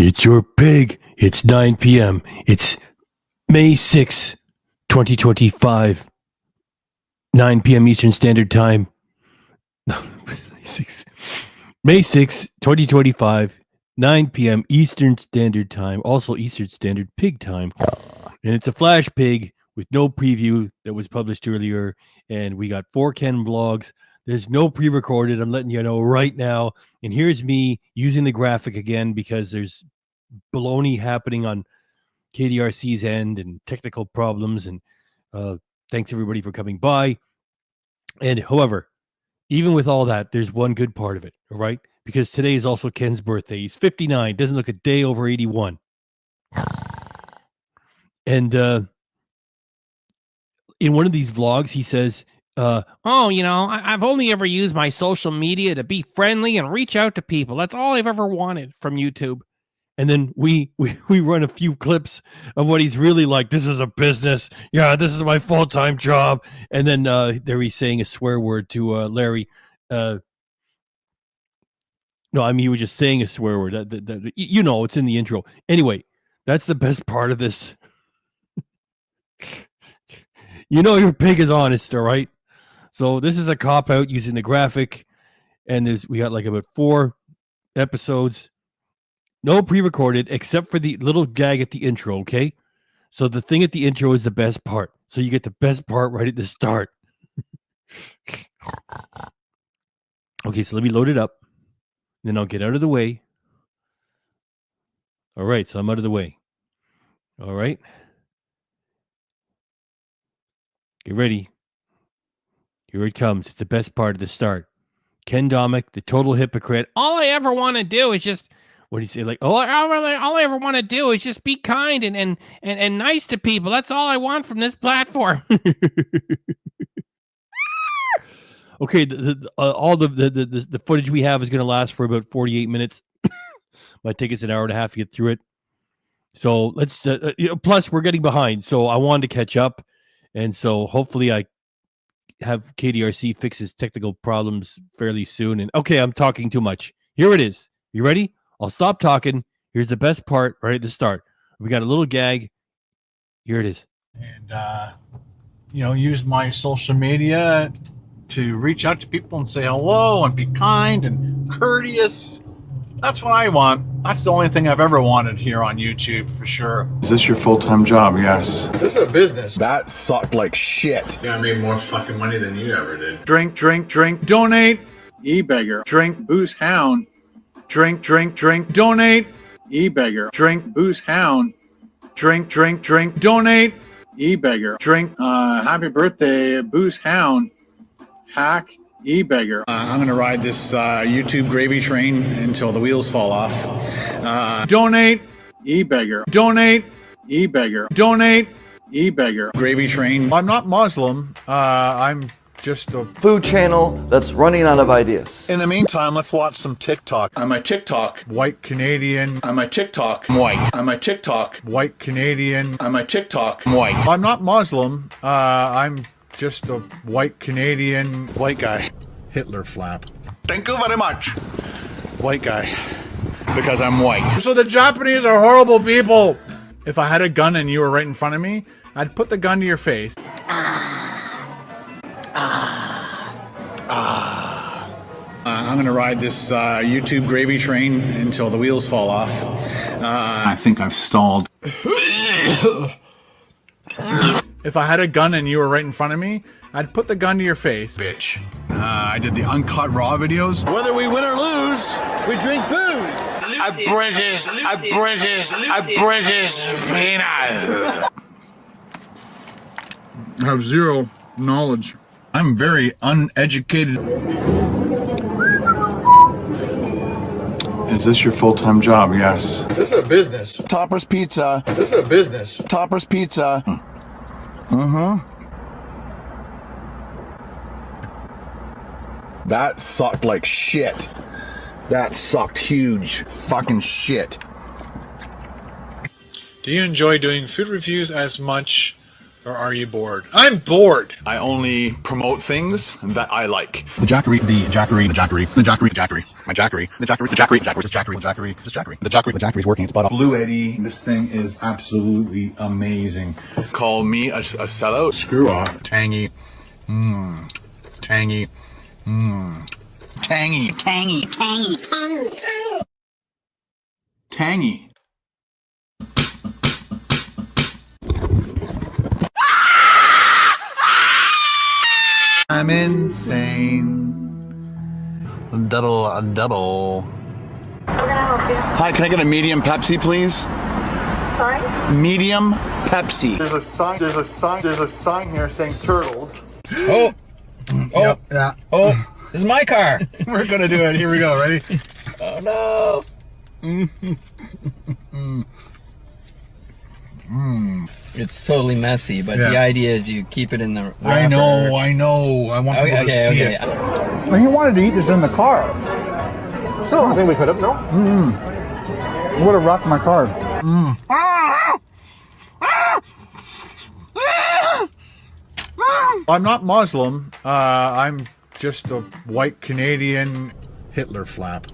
It's your pig. It's 9 p.m. It's May 6, 2025. 9 p.m. Eastern Standard Time. May 6, 2025. 9 p.m. Eastern Standard Time. Also Eastern Standard Pig Time. And it's a flash pig with no preview that was published earlier. And we got 4 Ken vlogs. There's no pre-recorded. I'm letting you know right now. And here's me using the graphic again because there's baloney happening on KDRC's end and technical problems. And thanks everybody for coming by. And however, even with all that, there's one good part of it, all right? Because today is also Ken's birthday. He's 59, doesn't look a day over 81. And in one of these vlogs, he says, I've only ever used my social media to be friendly and reach out to people. That's all I've ever wanted from YouTube. And then we run a few clips of what he's really like. This is a business. Yeah, this is my full-time job. And then there he's saying a swear word to Larry. No, I mean, he was just saying a swear word. It's in the intro. Anyway, that's the best part of this. Your pig is honest, all right? So this is a cop-out using the graphic. And we got like about 4 episodes. No pre-recorded, except for the little gag at the intro, okay? So the thing at the intro is the best part. So you get the best part right at the start. Okay, so let me load it up. Then I'll get out of the way. All right, so I'm out of the way. All right. Get ready. Here it comes. It's the best part of the start. Ken Domik, the total hypocrite. All I ever want to do is just... What do you say? Like, all I ever want to do is just be kind and nice to people. That's all I want from this platform. Okay, all the footage we have is going to last for about 48 minutes. Might take us an hour and a half to get through it. So let's. Plus, we're getting behind, so I wanted to catch up, and so hopefully I have KDRC fix his technical problems fairly soon. And okay, I'm talking too much. Here it is. You ready? I'll stop talking. Here's the best part right at the start. We got a little gag. Here it is. And, use my social media to reach out to people and say hello and be kind and courteous. That's what I want. That's the only thing I've ever wanted here on YouTube, for sure. Is this your full-time job? Yes. This is a business. That sucked like shit. Yeah, I made more fucking money than you ever did. Drink, drink, drink, donate. E-beggar. Drink, booze, hound. Drink, drink, drink, donate. E-beggar. Drink, booze, hound. Drink, drink, drink, donate. E-beggar. Drink, happy birthday, booze, hound. Hack, e-beggar. I'm gonna ride this YouTube gravy train until the wheels fall off. Donate. E-beggar. Donate. E-beggar. Donate. E-beggar. Gravy train. I'm not Muslim. I'm just a food channel that's running out of ideas. In the meantime, let's watch some TikTok. I'm a TikTok. White Canadian. I'm a TikTok. I'm white. I'm a TikTok. White Canadian. I'm a TikTok. I'm white. I'm not Muslim. I'm just a white Canadian. White guy. Hitler flap. Thank you very much. White guy. Because I'm white. So the Japanese are horrible people. If I had a gun and you were right in front of me, I'd put the gun to your face. I'm gonna ride this YouTube gravy train until the wheels fall off. I think I've stalled. If I had a gun and you were right in front of me, I'd put the gun to your face. Bitch. I did the uncut raw videos. Whether we win or lose, we drink booze. A British peanut. I have zero knowledge. I'm very uneducated. Is this your full-time job? Yes. This is a business. Topper's Pizza. This is a business. Topper's Pizza. That sucked like shit. That sucked huge fucking shit. Do you enjoy doing food reviews as much Or are you bored? I'm bored. I only promote things that I like. The Jackery, the Jackery, the Jackery, the Jackery, Jackery, my Jackery, the Jackery, the Jackery, Jackery, the Jackery, the Jackery, the Jackery, the Jackery, the Jackery's working its butt off. Blue Eddie, this thing is absolutely amazing. Call me a sellout. Screw off. Tangy. Mmm. Tangy. Mmm. Tangy. Tangy, tangy, tangy, tangy. Tangy. I'm insane. Double. Hi, can I get a medium Pepsi, please? Sorry? Medium Pepsi. There's a sign here saying turtles. Oh, Yep, yeah. oh, this is my car. We're gonna do it. Here we go. Ready? Oh no. It's totally messy, but Yeah. the idea is you keep it in the wrapper. I know. I want people to see it. Well, he wanted to eat this in the car. So I think we could have. No. Would have rocked my car. I'm not Muslim. I'm just a white Canadian Hitler flap.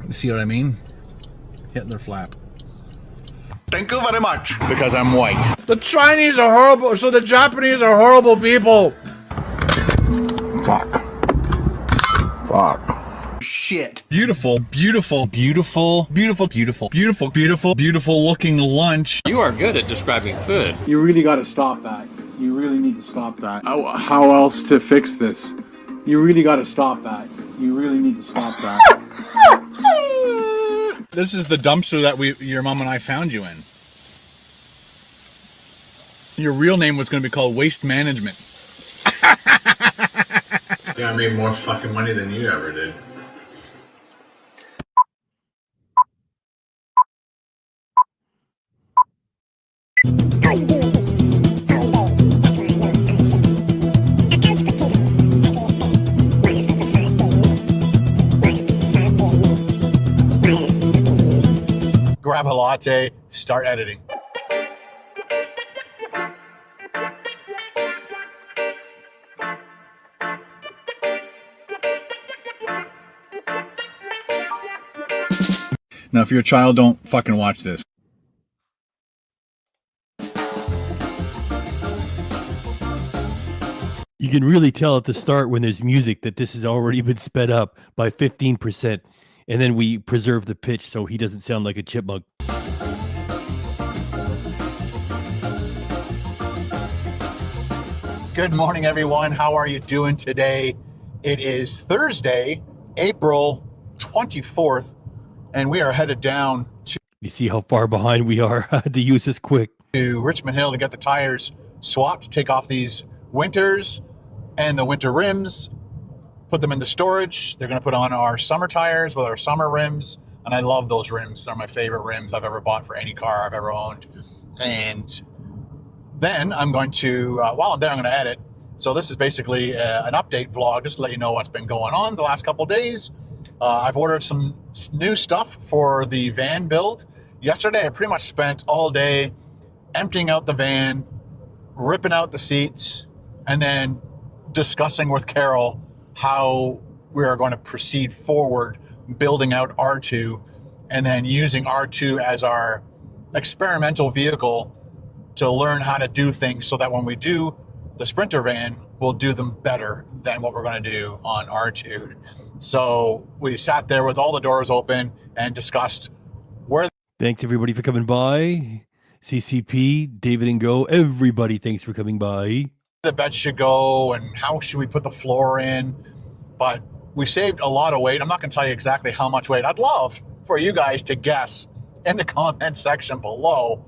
See what I mean? Hitler flap. Thank you very much. Because I'm white. The Chinese are horrible, so the Japanese are horrible people. Fuck. Shit. Beautiful looking lunch. You are good at describing food. You really got to stop that. You really need to stop that. How else to fix this? You really got to stop that. You really need to stop that. This is the dumpster that your mom and I found you in. Your real name was going to be called Waste Management. Yeah, I made more fucking money than you ever did. Grab a latte, start editing. Now, if you're a child, don't fucking watch this. You can really tell at the start when there's music that this has already been sped up by 15%. And then we preserve the pitch so he doesn't sound like a chipmunk. Good morning, everyone. How are you doing today? It is Thursday, April 24th, and we are headed down You see how far behind we are. I had to use this quick. to Richmond Hill to get the tires swapped, take off these winters and the winter rims, put them into storage. They're going to put on our summer tires with our summer rims, and I love those rims. They're my favorite rims I've ever bought for any car I've ever owned. And then I'm going to, while I'm there, I'm going to edit. So this is basically an update vlog, just to let you know what's been going on the last couple of days. I've ordered some new stuff for the van build. Yesterday, I pretty much spent all day emptying out the van, ripping out the seats, and then discussing with Carol how we are going to proceed forward building out R2 and then using R2 as our experimental vehicle to learn how to do things so that when we do the Sprinter van, we'll do them better than what we're going to do on R2. So we sat there with all the doors open and discussed where. Thanks everybody for coming by. CCP, David and Go, everybody, thanks for coming by. The bed should go and how should we put the floor in. But we saved a lot of weight. I'm not going to tell you exactly how much weight. I'd love for you guys to guess in the comment section below.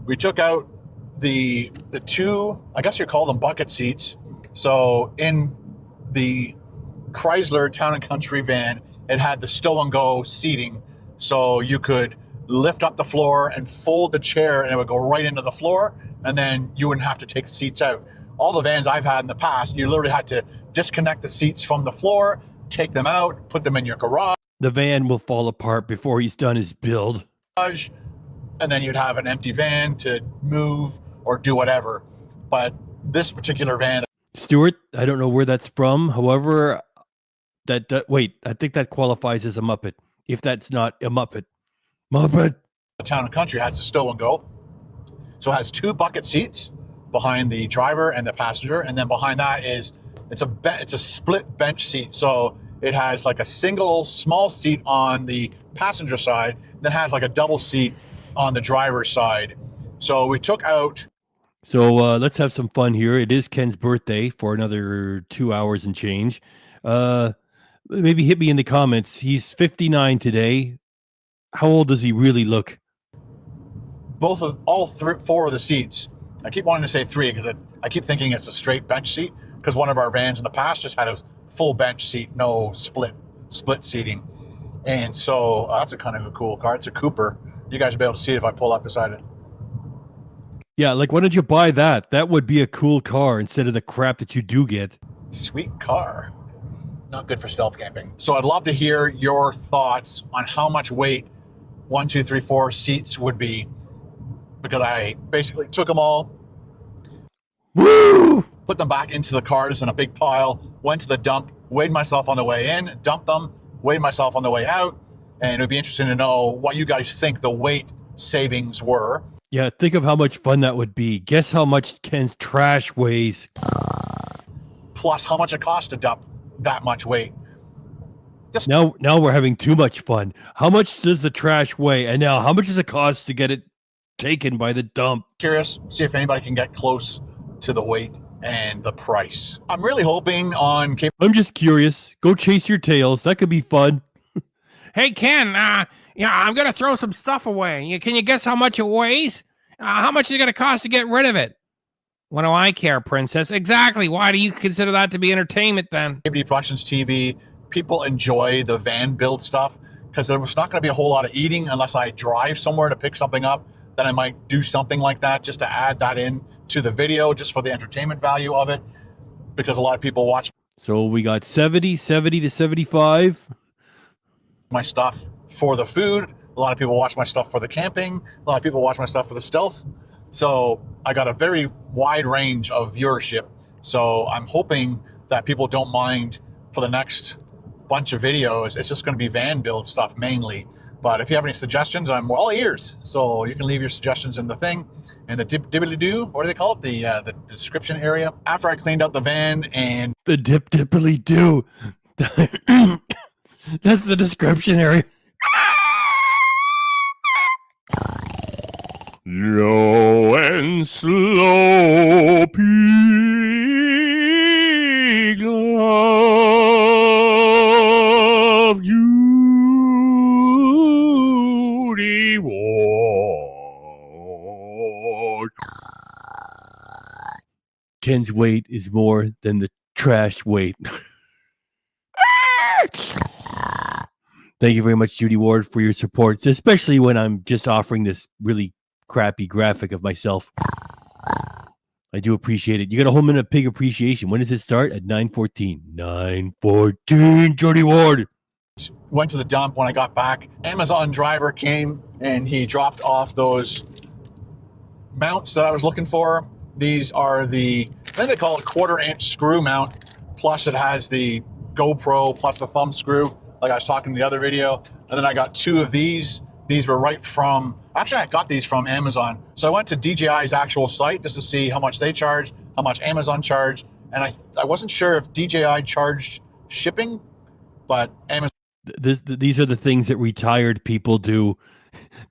We took out the two, I guess you call them bucket seats. So in the Chrysler Town and Country van, it had the stow and go seating. So you could lift up the floor and fold the chair and it would go right into the floor, and then you wouldn't have to take the seats out. All the vans I've had in the past, you literally had to disconnect the seats from the floor, take them out, put them in your garage. The van will fall apart before he's done his build. and then you'd have an empty van to move or do whatever. But this particular van, Stuart, I don't know where that's from. However, wait, I think that qualifies as a Muppet. If that's not a Muppet. Muppet! the Town and Country, has a stow and go. So it has 2 bucket seats behind the driver and the passenger, and then behind that it's a split bench seat. So it has like a single small seat on the passenger side, that has like a double seat on the driver's side. So we took out. So let's have some fun here. It is Ken's birthday for another 2 hours and change. Maybe hit me in the comments. He's 59 today. How old does he really look? All 4 of the seats. I keep wanting to say 3 because I keep thinking it's a straight bench seat, because one of our vans in the past just had a full bench seat, no split seating. And so that's a kind of a cool car. It's a Cooper. You guys will be able to see it if I pull up beside it. Yeah, like, why don't you buy that? That would be a cool car instead of the crap that you do get. Sweet car. Not good for stealth camping. So I'd love to hear your thoughts on how much weight 1, 2, 3, 4 seats would be, because I basically took them all, Woo! put them back into the cars in a big pile, went to the dump, weighed myself on the way in, dumped them, weighed myself on the way out, and it would be interesting to know what you guys think the weight savings were. Yeah, think of how much fun that would be. Guess how much Ken's trash weighs. Plus how much it costs to dump that much weight. Now we're having too much fun. How much does the trash weigh? And now how much does it cost to get it taken by the dump? Curious, see if anybody can get close to the weight and the price. I'm really hoping on I'm just curious. Go chase your tails. That could be fun. Hey, Ken, I'm going to throw some stuff away. Can you guess how much it weighs? How much is it going to cost to get rid of it? What do I care, princess? Exactly. Why do you consider that to be entertainment, then? Activity Productions TV, people enjoy the van build stuff, because there's not going to be a whole lot of eating unless I drive somewhere to pick something up. Then I might do something like that just to add that in to the video, just for the entertainment value of it, because a lot of people watch So we got 70 to 75. my stuff for the food. A lot of people watch my stuff for the camping. A lot of people watch my stuff for the stealth. So I got a very wide range of viewership. So I'm hoping that people don't mind for the next bunch of videos. It's just going to be van build stuff mainly. But if you have any suggestions, I'm all ears. So you can leave your suggestions in the thing, and the dibbly-doo, what do they call it? The description area. After I cleaned out the van and The dippily-doo. That's the description area. Low and slow pig love Judy Ward. Ken's weight is more than the trash weight. Thank you very much, Judy Ward, for your support, especially when I'm just offering this really crappy graphic of myself. I do appreciate it. You got a whole minute of pig appreciation. When does it start? At 9:14. 9:14, Judy Ward. went to the dump. When I got back, Amazon driver came and he dropped off those mounts that I was looking for. These are the, I think they call it 1/4-inch screw mount, plus it has the GoPro plus the thumb screw, like I was talking in the other video. And then I got 2 of these. These were right from, actually I got these from Amazon. So I went to DJI's actual site just to see how much they charge, how much Amazon charged. And I wasn't sure if DJI charged shipping, but Amazon. These are the things that retired people do.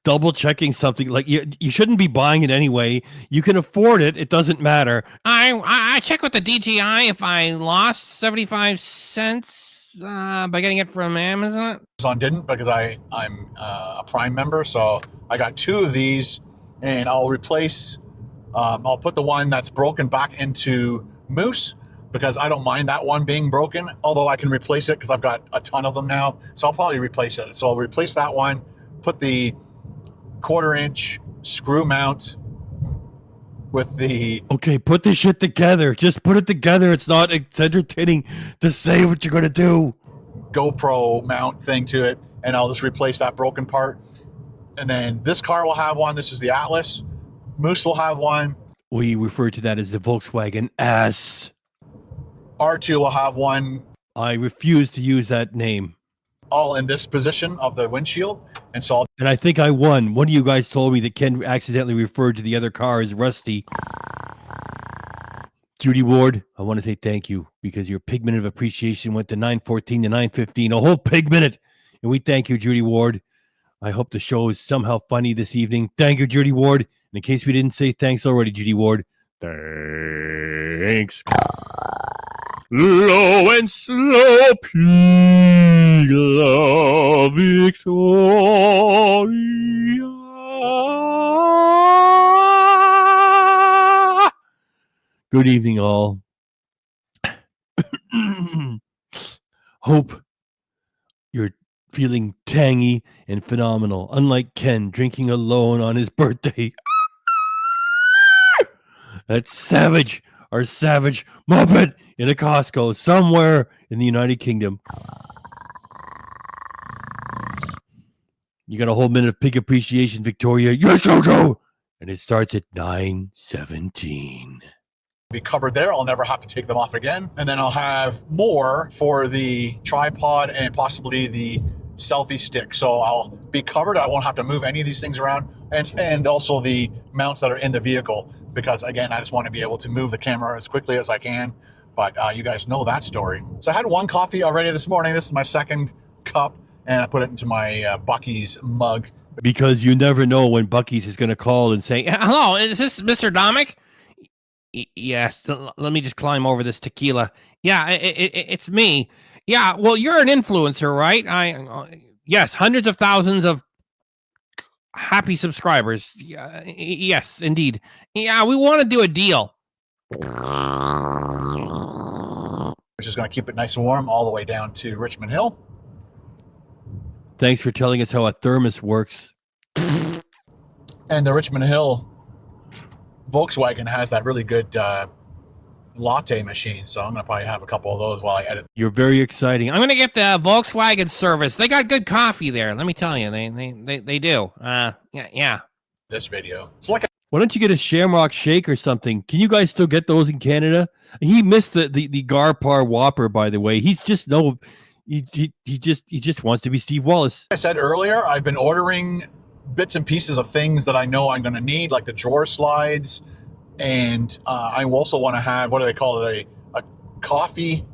Double checking something, like you shouldn't be buying it anyway. You can afford it. It doesn't matter. I check with the DJI if I lost 75 cents by getting it from Amazon. Amazon didn't, because I'm a Prime member. So I got 2 of these, and I'll replace, I'll put the one that's broken back into Moose, because I don't mind that one being broken, although I can replace it because I've got a ton of them now. So I'll probably replace it. So I'll replace that one, put the 1/4-inch screw mount with the... Okay, put this shit together. Just put it together. It's entertaining to say what you're going to do. GoPro mount thing to it, and I'll just replace that broken part. And then this car will have one. This is the Atlas. Moose will have one. We refer to that as the Volkswagen S. R2 will have one. I refuse to use that name. All in this position of the windshield. And so And I think I won. One of you guys told me that Ken accidentally referred to the other car as Rusty. Judy Ward, I want to say thank you because your pig minute of appreciation went to 9:14 to 9:15, a whole pig minute. And we thank you, Judy Ward. I hope the show is somehow funny this evening. Thank you, Judy Ward. And in case we didn't say thanks already, Judy Ward, thanks. Low and slow, pig love Victoria. Good evening, all. Hope you're feeling tangy and phenomenal, unlike Ken drinking alone on his birthday. That's savage, our savage Muppet in a Costco somewhere in the United Kingdom. You got a whole minute of pig appreciation, Victoria. Yes, Jojo! And it starts at 9:17. be covered there. I'll never have to take them off again. And then I'll have more for the tripod and possibly the selfie stick. So I'll be covered. I won't have to move any of these things around. And also the mounts that are in the vehicle, because again, I just want to be able to move the camera as quickly as I can. But you guys know that story. So I had one coffee already this morning. This is my second cup, and I put it into my Bucky's mug. Because you never know when Bucky's is going to call and say, hello, is this Mr. Domik? Yes, let me just climb over this tequila. Yeah, it's me. Yeah, well, you're an influencer, right? Yes, hundreds of thousands of happy subscribers. Yes, indeed. Yeah, we want to do a deal. Which is going to keep it nice and warm all the way down to Richmond Hill. Thanks for telling us how a thermos works. And the Richmond Hill Volkswagen has that really good latte machine, so I'm going to probably have a couple of those while I edit. You're very exciting. I'm going to get the Volkswagen service. They got good coffee there. Let me tell you, they do. Yeah. This video. It's like Why don't you get a Shamrock Shake or something? Can you guys still get those in Canada? He missed the Garpar Whopper, by the way. He's just he just wants to be Steve Wallace. I said earlier, I've been ordering bits and pieces of things that I know I'm going to need, like the drawer slides, and I also want to have, what do they call it, a coffee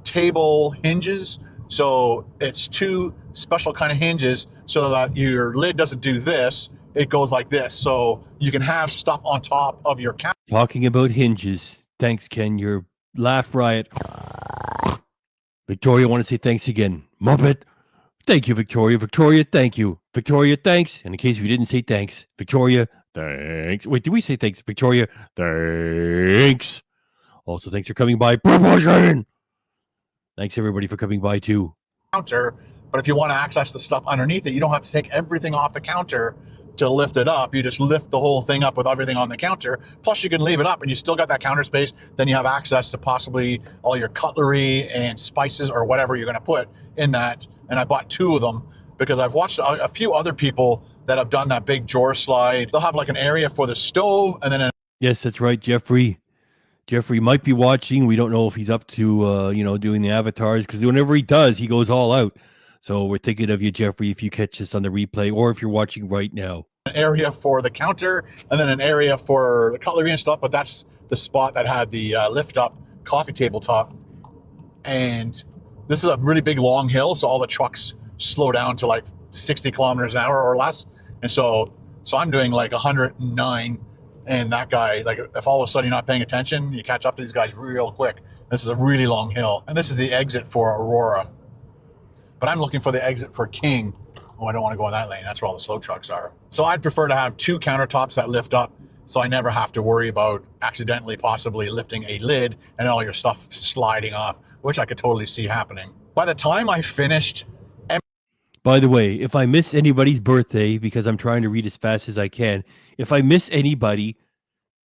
table hinges. So it's two special kind of hinges so that your lid doesn't do this. It goes like this, so you can have stuff on top of your counter. Talking about hinges. Thanks, Ken. Your laugh riot. Victoria, I want to say thanks again. Muppet. Thank you, Victoria. Victoria, thank you. Victoria, thanks. And in case we didn't say thanks, Victoria, thanks. Wait, did we say thanks? Victoria, thanks. Also, thanks for coming by. Promotion. Thanks, everybody, for coming by, too. Counter, but if you want to access the stuff underneath it, you don't have to take everything off the counter to lift it up. You just lift the whole thing up with everything on the counter. Plus, you can leave it up, and you still got that counter space. Then you have access to possibly all your cutlery and spices or whatever you're going to put in that. And I bought two of them because I've watched a few other people that have done that big drawer slide. They'll have like an area for the stove, and then Yes, that's right, Jeffrey. Jeffrey might be watching. We don't know if he's up to, doing the avatars, because whenever he does, he goes all out. So we're thinking of you, Jeffrey, if you catch this on the replay or if you're watching right now. an area for the counter, and then an area for the cutlery and stuff. But that's the spot that had the lift up coffee tabletop. And this is a really big long hill, so all the trucks slow down to like 60 kilometers an hour or less. And so I'm doing like 109, and that guy, like, if all of a sudden you're not paying attention, you catch up to these guys real quick. This is a really long hill, and this is the exit for Aurora. But I'm looking for the exit for King. Oh, I don't want to go in that lane. That's where all the slow trucks are. So I'd prefer to have two countertops that lift up, so I never have to worry about accidentally possibly lifting a lid and all your stuff sliding off, which I could totally see happening. By the time I finished... By the way, if I miss anybody's birthday, because I'm trying to read as fast as I can, if I miss anybody,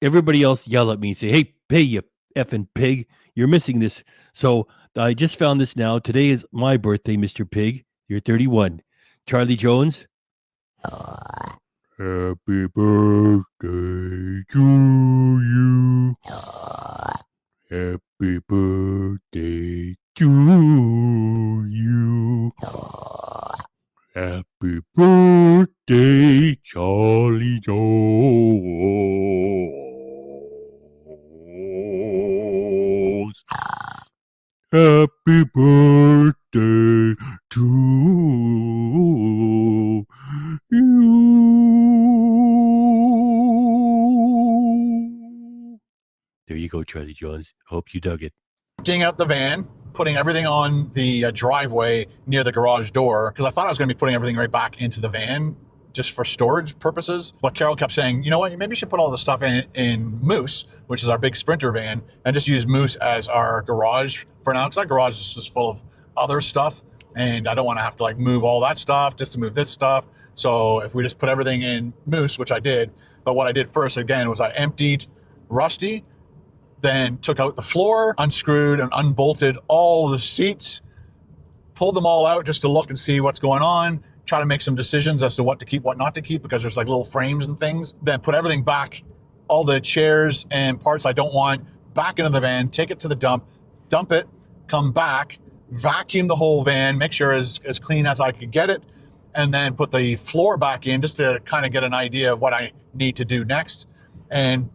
everybody else yell at me and say, hey, you effing pig, you're missing this. So I just found this now. Today is my birthday, Mr. Pig. You're 31. Charlie Jones, Happy birthday to you. Happy birthday to you. Happy birthday, Charlie Jones. Happy birthday to you. There you go, Charlie Jones. Hope you dug it. Emptying out the van, putting everything on the driveway near the garage door, because I thought I was going to be putting everything right back into the van just for storage purposes. But Carol kept saying, you know what, maybe you should put all the stuff in Moose, which is our big Sprinter van, and just use Moose as our garage for now, because our garage is just full of other stuff, and I don't want to have to like move all that stuff just to move this stuff. So if we just put everything in Moose, which I did, but what I did first again was I emptied Rusty, then took out the floor, unscrewed and unbolted all the seats, pulled them all out just to look and see what's going on, try to make some decisions as to what to keep, what not to keep, because there's like little frames and things. Then put everything back, all the chairs and parts I don't want, back into the van, take it to the dump it, come back, vacuum the whole van, make sure it's as clean as I could get it, and then put the floor back in just to kind of get an idea of what I need to do next. And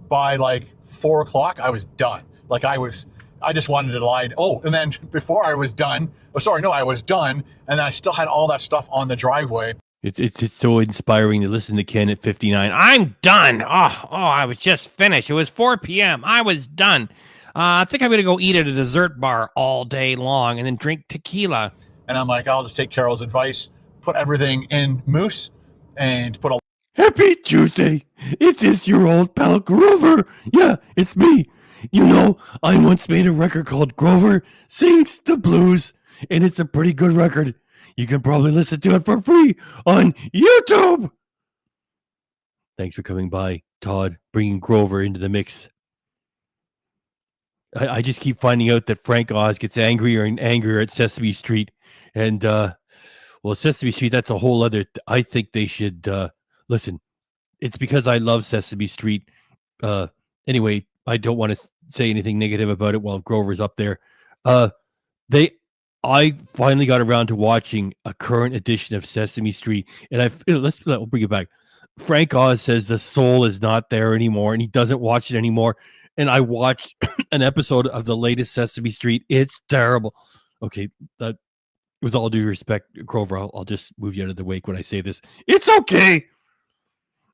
by like 4 o'clock, I was done. Like I just wanted to lie. Oh, and then before I was done, I was done, and then I still had all that stuff on the driveway. It's so inspiring to listen to Ken at 59. I'm done. I was just finished. It was 4 p.m. I was done. I think I'm going to go eat at a dessert bar all day long and then drink tequila. And I'm like, I'll just take Carol's advice, put everything in Moose, and put a Happy Tuesday. It is your old pal Grover. Yeah, it's me. You know, I once made a record called Grover Sings the Blues, and it's a pretty good record. You can probably listen to it for free on YouTube. Thanks for coming by, Todd, bringing Grover into the mix. I just keep finding out that Frank Oz gets angrier and angrier at Sesame Street. And, Sesame Street, that's a whole other... I think they should... Listen, it's because I love Sesame Street. Anyway, I don't want to say anything negative about it while Grover's up there. I finally got around to watching a current edition of Sesame Street, and we'll bring it back. Frank Oz says the soul is not there anymore, and he doesn't watch it anymore. And I watched an episode of the latest Sesame Street. It's terrible. Okay, with all due respect, Grover, I'll just move you out of the wake when I say this. It's okay.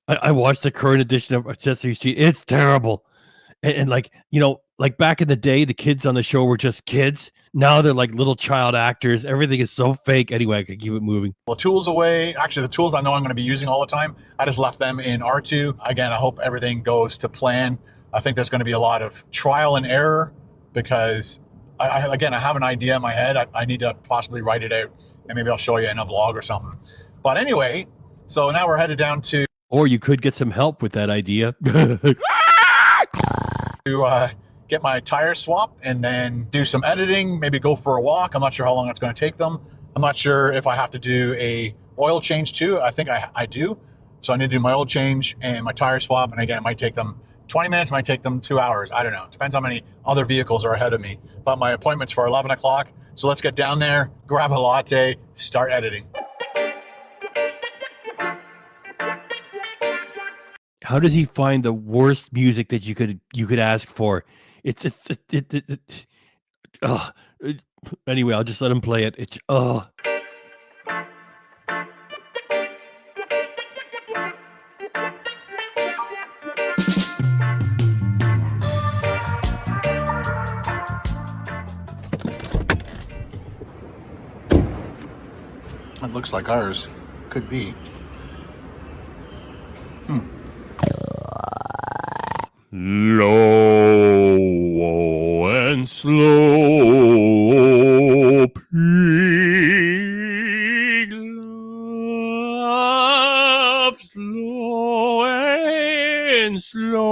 I watched the current edition of Sesame Street. It's terrible. And like, you know, like back in the day, the kids on the show were just kids. Now they're like little child actors. Everything is so fake. Anyway, I could keep it moving. Well, tools away. Actually, the tools I know I'm going to be using all the time, I just left them in R2. Again, I hope everything goes to plan. I think there's going to be a lot of trial and error because, I have an idea in my head. I need to possibly write it out, and maybe I'll show you in a vlog or something. But anyway, so now we're headed down to... Or you could get some help with that idea. to get my tires swapped and then do some editing, maybe go for a walk. I'm not sure how long it's going to take them. I'm not sure if I have to do a oil change too. I think I do. So I need to do my oil change and my tire swap. And again, it might take them 20 minutes, might take them 2 hours. I don't know. It depends how many other vehicles are ahead of me. But my appointment's for 11 o'clock. So let's get down there, grab a latte, start editing. How does he find the worst music that you could ask for? Anyway, I'll just let him play it. It looks like ours could be. Low and slow, pig love, slow and slow,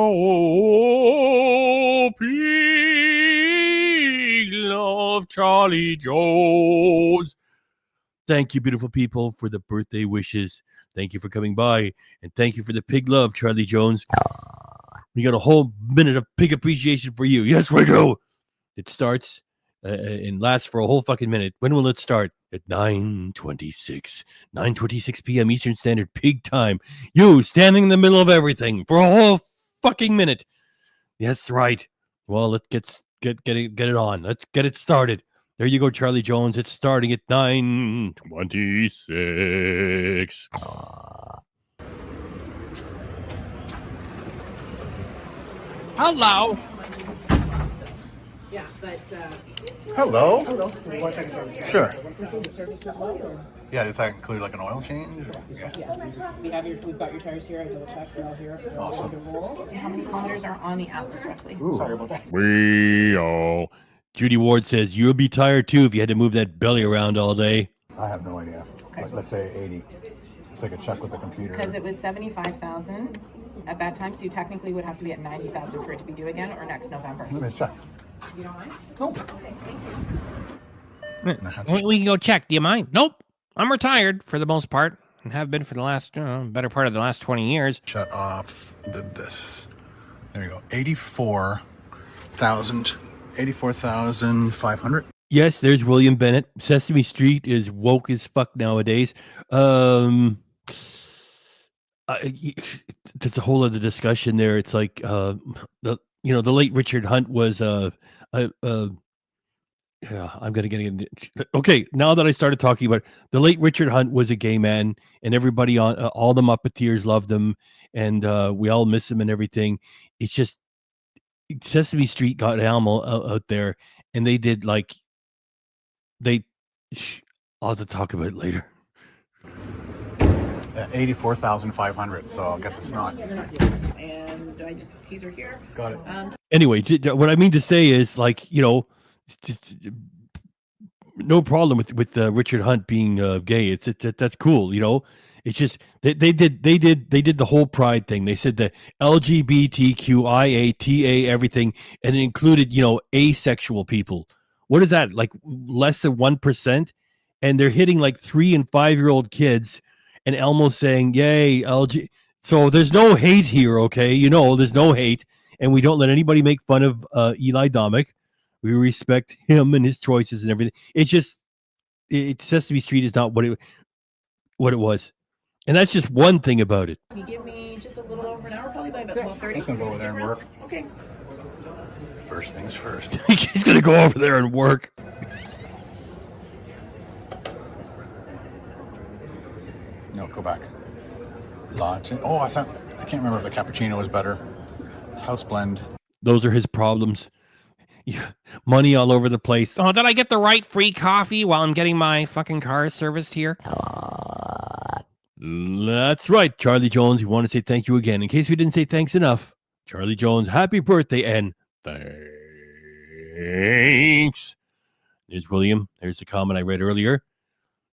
pig love, Charlie Jones. thank you, beautiful people, for the birthday wishes. Thank you for coming by. And thank you for the pig love, Charlie Jones. We got a whole minute of pig appreciation for you. Yes, we do. It starts and lasts for a whole fucking minute. When will it start? At 9:26 p.m. Eastern Standard Pig Time. You standing in the middle of everything for a whole fucking minute. That's right. Well, let's get it on. Let's get it started. There you go, Charlie Jones. It's starting at 9:26. Hello. Yeah, but Hello. Sure. service as well. Or? Yeah, does that include like an oil change? Or? Yeah. We've got your tires here. I double checked. They're all here. Awesome. And how many kilometers are on the atlas roughly? Sorry about that. We all. Judy Ward says you'll be tired too if you had to move that belly around all day. I have no idea. Okay. Let's say 80. It's like a check with the computer. Because it was 75,000 at that time, so you technically would have to be at 90,000 for it to be due again, or next November. Let me check. You don't mind? Nope. We can go check. Do you mind? Nope. I'm retired for the most part and have been for the last, better part of the last 20 years. Shut off. Did this. There you go. 84,500. Yes, there's William Bennett. Sesame Street is woke as fuck nowadays. There's a whole other discussion there. It's like the late Richard Hunt was yeah, I'm gonna get into. Okay, now that I started talking about it, the late Richard Hunt was a gay man, and everybody on all the Muppeteers loved him, and we all miss him and everything. It's just Sesame Street got Almo out there, and they did like I'll have to talk about it later. 84,500. So I guess it's not. You're not doing it. And keys are here. Got it. Anyway, what I mean to say is, like, no problem with Richard Hunt being gay. That's cool. It's just they did the whole pride thing. They said the LGBTQIATA everything, and it included asexual people. What is that, like less than 1%? And they're hitting like 3 and 5-year-old kids, and Elmo's saying, "Yay, LG." So there's no hate here, okay? There's no hate, and we don't let anybody make fun of Eli Domik. We respect him and his choices and everything. It's just Sesame Street is not what it was, and that's just one thing about it. Can you give me just a little over an hour, probably by about 12:30? He's gonna go over there and work. Okay. First things first. He's gonna go over there and work. No, go back. Latte. Oh, I can't remember if the cappuccino was better. House blend. Those are his problems. Money all over the place. Oh, did I get the right free coffee while I'm getting my fucking car serviced here? That's right, Charlie Jones. We want to say thank you again. In case we didn't say thanks enough, Charlie Jones, happy birthday and thanks. There's William. There's the comment I read earlier.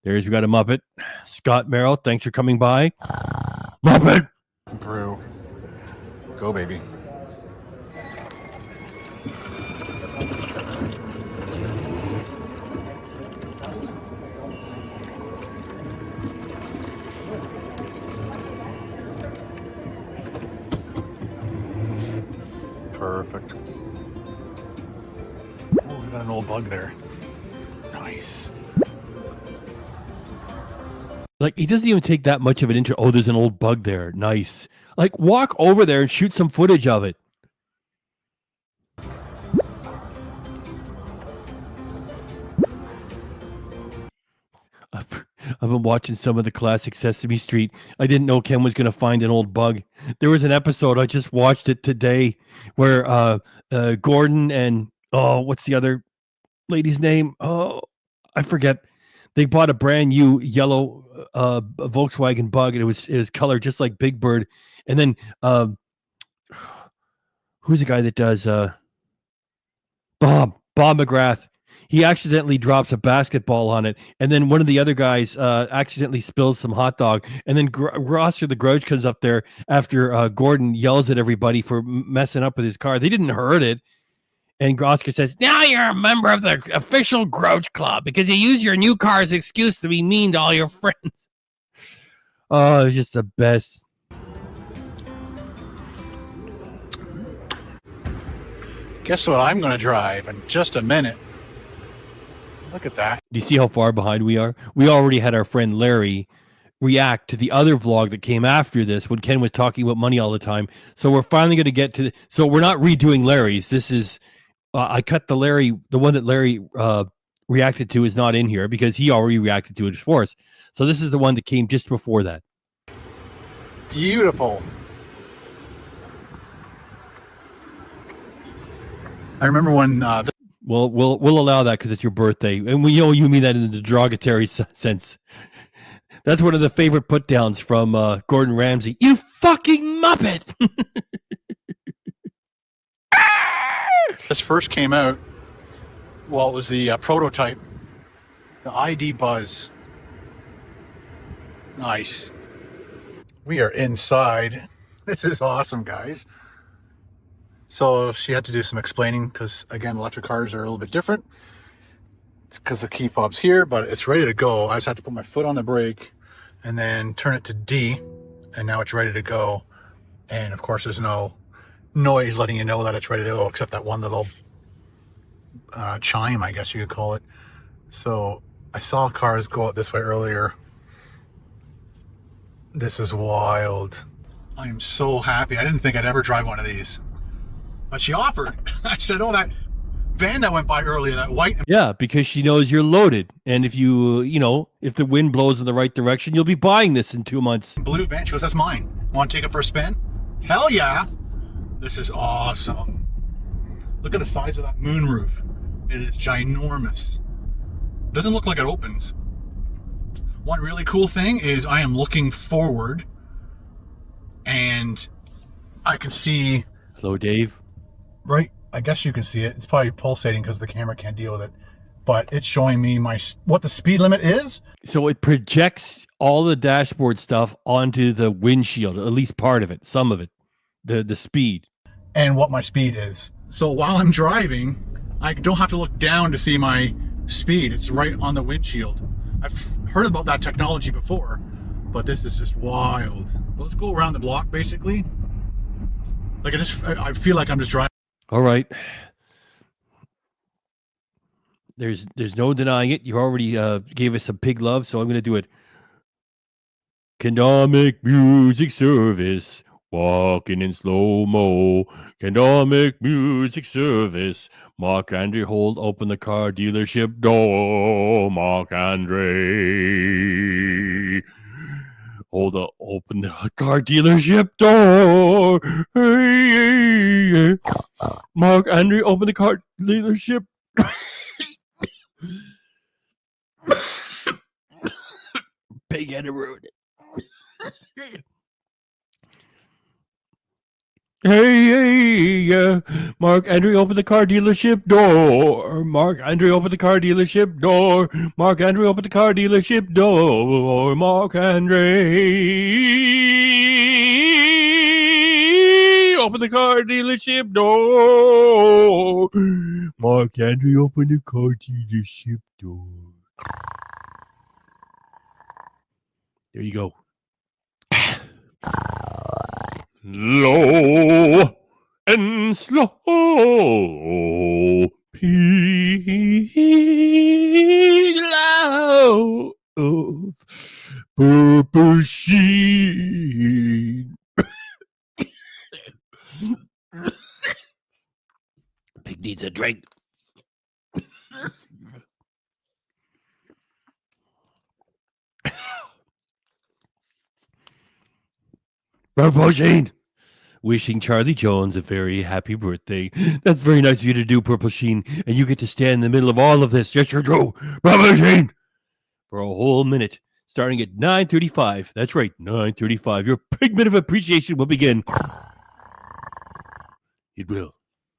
We got a Muppet. Scott Merrill, thanks for coming by. Muppet! Brew. Go, baby. Perfect. Oh, we got an old bug there. Nice. Like, he doesn't even take that much of an intro. Oh, there's an old bug there. Nice. Like, walk over there and shoot some footage of it. I've been watching some of the classic Sesame Street. I didn't know Ken was going to find an old bug. There was an episode, I just watched it today, where Gordon and, what's the other lady's name? Oh, I forget. They bought a brand new yellow Volkswagen Bug, and it was colored just like Big Bird. And then who's the guy that does Bob McGrath? He accidentally drops a basketball on it, and then one of the other guys accidentally spills some hot dog, and then Rosser the Grouch comes up there after Gordon yells at everybody for messing up with his car. They didn't hurt it, And Oscar says, Now you're a member of the official Grouch Club because you use your new car as an excuse to be mean to all your friends. oh, it's just the best. Guess what I'm going to drive in just a minute. Look at that. Do you see how far behind we are? We already had our friend Larry react to the other vlog that came after this when Ken was talking about money all the time. So we're finally going to get to so we're not redoing Larry's. This is I cut the one that Larry reacted to is not in here because he already reacted to it for us. So this is the one that came just before that. Beautiful. I remember when Well, we'll allow that because it's your birthday, and we know you mean that in the derogatory sense. That's one of the favorite put downs from Gordon Ramsay. You fucking muppet! this first came out, well, it was the prototype, the ID Buzz. Nice. We are inside. This is awesome, guys. So she had to do some explaining because, again, electric cars are a little bit different. It's because the key fob's here, but it's ready to go. I just have to put my foot on the brake and then turn it to D, and now it's ready to go. And, of course, there's no noise letting you know that it's ready to go, except that one little chime, I guess you could call it. So I saw cars go out this way earlier. This is wild. I am so happy. I didn't think I'd ever drive one of these. But she offered. I said, oh, that van that went by earlier, that white. Yeah, because she knows you're loaded. And if if the wind blows in the right direction, you'll be buying this in 2 months. Blue van. She goes, that's mine. Want to take it for a spin? Hell yeah. This is awesome. Look at the size of that moonroof. It is ginormous. Doesn't look like it opens. One really cool thing is I am looking forward and I can see. Hello, Dave. Right, I guess you can see it. It's probably pulsating because the camera can't deal with it. But it's showing me what the speed limit is. So it projects all the dashboard stuff onto the windshield, at least part of it, some of it, the speed. And what my speed is. So while I'm driving, I don't have to look down to see my speed. It's right on the windshield. I've heard about that technology before, but this is just wild. Let's go around the block, basically. Like I feel like I'm just driving. All right. There's no denying it. You already gave us some pig love, so I'm going to do it. Domik music service, walking in slow-mo. Domik music service. Mark Andre, open the car dealership door. Mark Andre. Open the car dealership door. Hey. Mark Andre, open the car dealership. Pig had to ruin it. Hey, Mark Andre, open the car dealership door. Mark Andre, open the car dealership door. Mark Andre, open the car dealership door. Mark Andre, open the car dealership door. Mark Andre, open the car dealership door. There you go. Low and slow, pig low of purple sheen. Pig needs a drink. Purple Sheen. Wishing Charlie Jones a very happy birthday. That's very nice of you to do, Purple Sheen. And you get to stand in the middle of all of this. Yes, you do. Purple Sheen. For a whole minute. Starting at 9:35. That's right, 9:35. Your pigment of appreciation will begin. It will.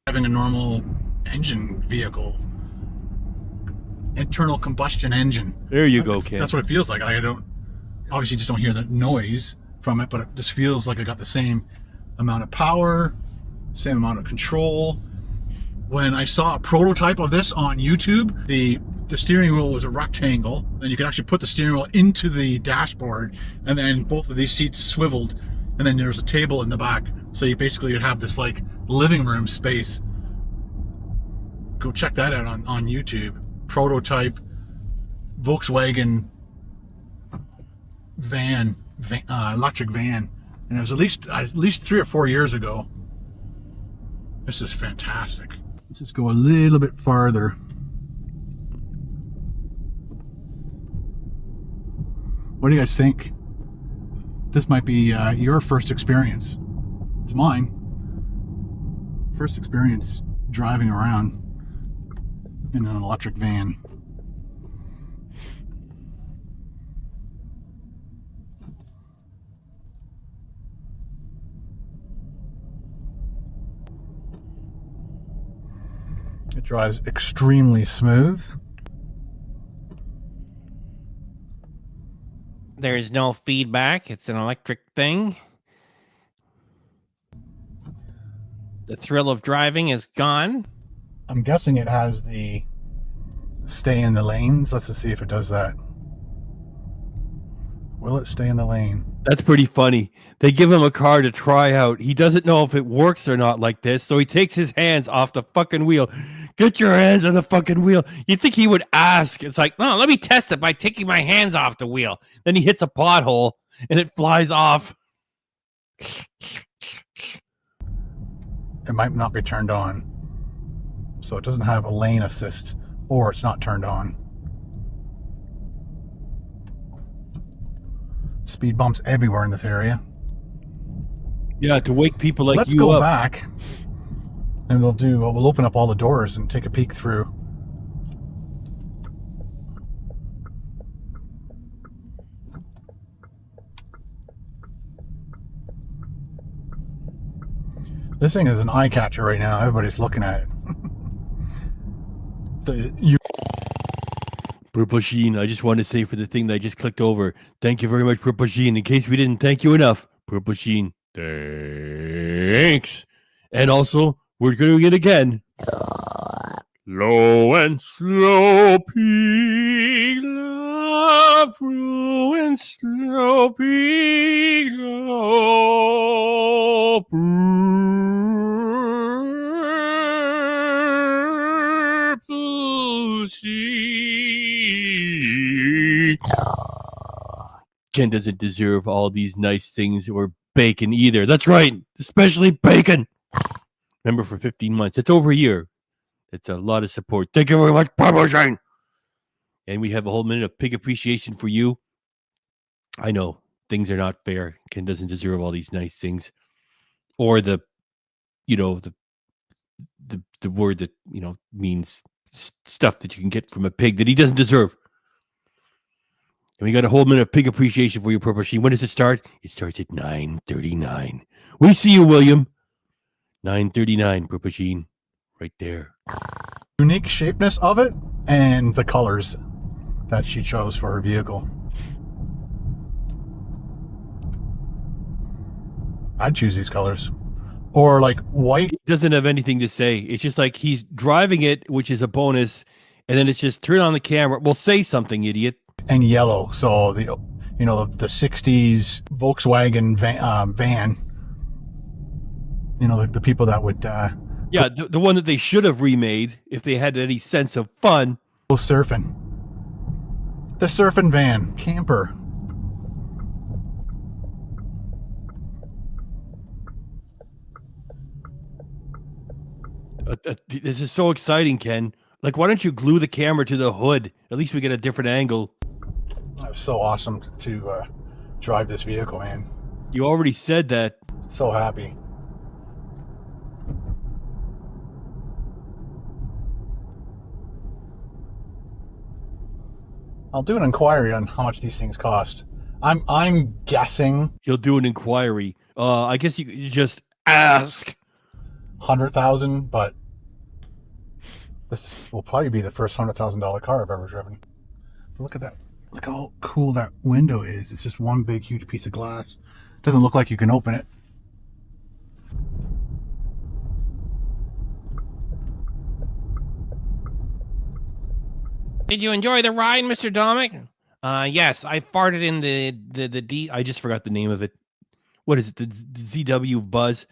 Having a normal engine vehicle. Internal combustion engine. There you go, Ken. That's what it feels like. I don't, obviously just don't hear the noise from it, but it just feels like I got the same amount of power, same amount of control. when I saw a prototype of this on YouTube. The steering wheel was a rectangle, and you could actually put the steering wheel into the dashboard, and then both of these seats swiveled, and then there's a table in the back. So you basically would have this like living room space. Go check that out on YouTube. Prototype Volkswagen van, electric van, and it was at least 3 or 4 years ago. This is fantastic. Let's just go a little bit farther. What do you guys think? This might be your first experience. It's mine. First experience driving around in an electric van. It drives extremely smooth. There's no feedback. It's an electric thing. The thrill of driving is gone. I'm guessing it has the stay in the lanes. Let's just see if it does that. Will it stay in the lane? That's pretty funny. They give him a car to try out. He doesn't know if it works or not like this, so he takes his hands off the fucking wheel. Get your hands on the fucking wheel. You'd think he would ask. It's like, no, let me test it by taking my hands off the wheel. Then he hits a pothole and it flies off. It might not be turned on. So it doesn't have a lane assist, or it's not turned on. Speed bumps everywhere in this area. Yeah, to wake people like Let's you go up. back, and we'll open up all the doors and take a peek through. This thing is an eye catcher right now. Everybody's looking at it. Purple Sheen, I just want to say for the thing that I just clicked over, thank you very much, Purple Sheen. In case we didn't thank you enough, Purple Sheen, thanks. And also, we're doing it again. Low and slow peak love, low and slow peak love. Purple Sheen. Ken doesn't deserve all these nice things or bacon either. That's right, especially bacon. Remember, for 15 months. It's over a year. It's a lot of support. Thank you very much, Purple Sheen. And we have a whole minute of pig appreciation for you. I know things are not fair. Ken doesn't deserve all these nice things, or the word that means stuff that you can get from a pig that he doesn't deserve. And we got a whole minute of pig appreciation for you, Purple Sheen. When does it start? It starts at 9:39. We see you, William. 9:39, Purple Sheen, right there. Unique shapeness of it and the colors that she chose for her vehicle. I'd choose these colors. Or like white. It doesn't have anything to say. It's just like he's driving it, which is a bonus, and then it's just turn on the camera. Well, say something, idiot. And yellow. So the 60s Volkswagen van. The people that would Yeah, the one that they should have remade if they had any sense of fun. Go surfing. The surfing van camper. This is so exciting, Ken. Like, why don't you glue the camera to the hood? At least we get a different angle. It was so awesome to drive this vehicle, man. You already said that. So happy. I'll do an inquiry on how much these things cost. I'm guessing you'll do an inquiry. I guess you just ask. 100,000, but this will probably be the first $100,000 car I've ever driven. But look at that. Look how cool that window is. It's just one big, huge piece of glass. It doesn't look like you can open it. Did you enjoy the ride, Mr. Domik? Yes, I farted in the D. I just forgot the name of it. What is it? The ZW Buzz?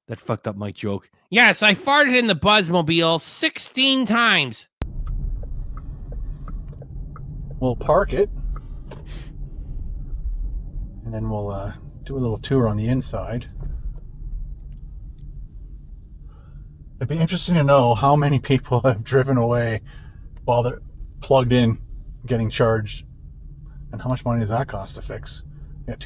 That fucked up my joke. Yes, I farted in the Buzzmobile 16 times. We'll park it. And then we'll do a little tour on the inside. It'd be interesting to know how many people have driven away while they're plugged in, getting charged. And how much money does that cost to fix?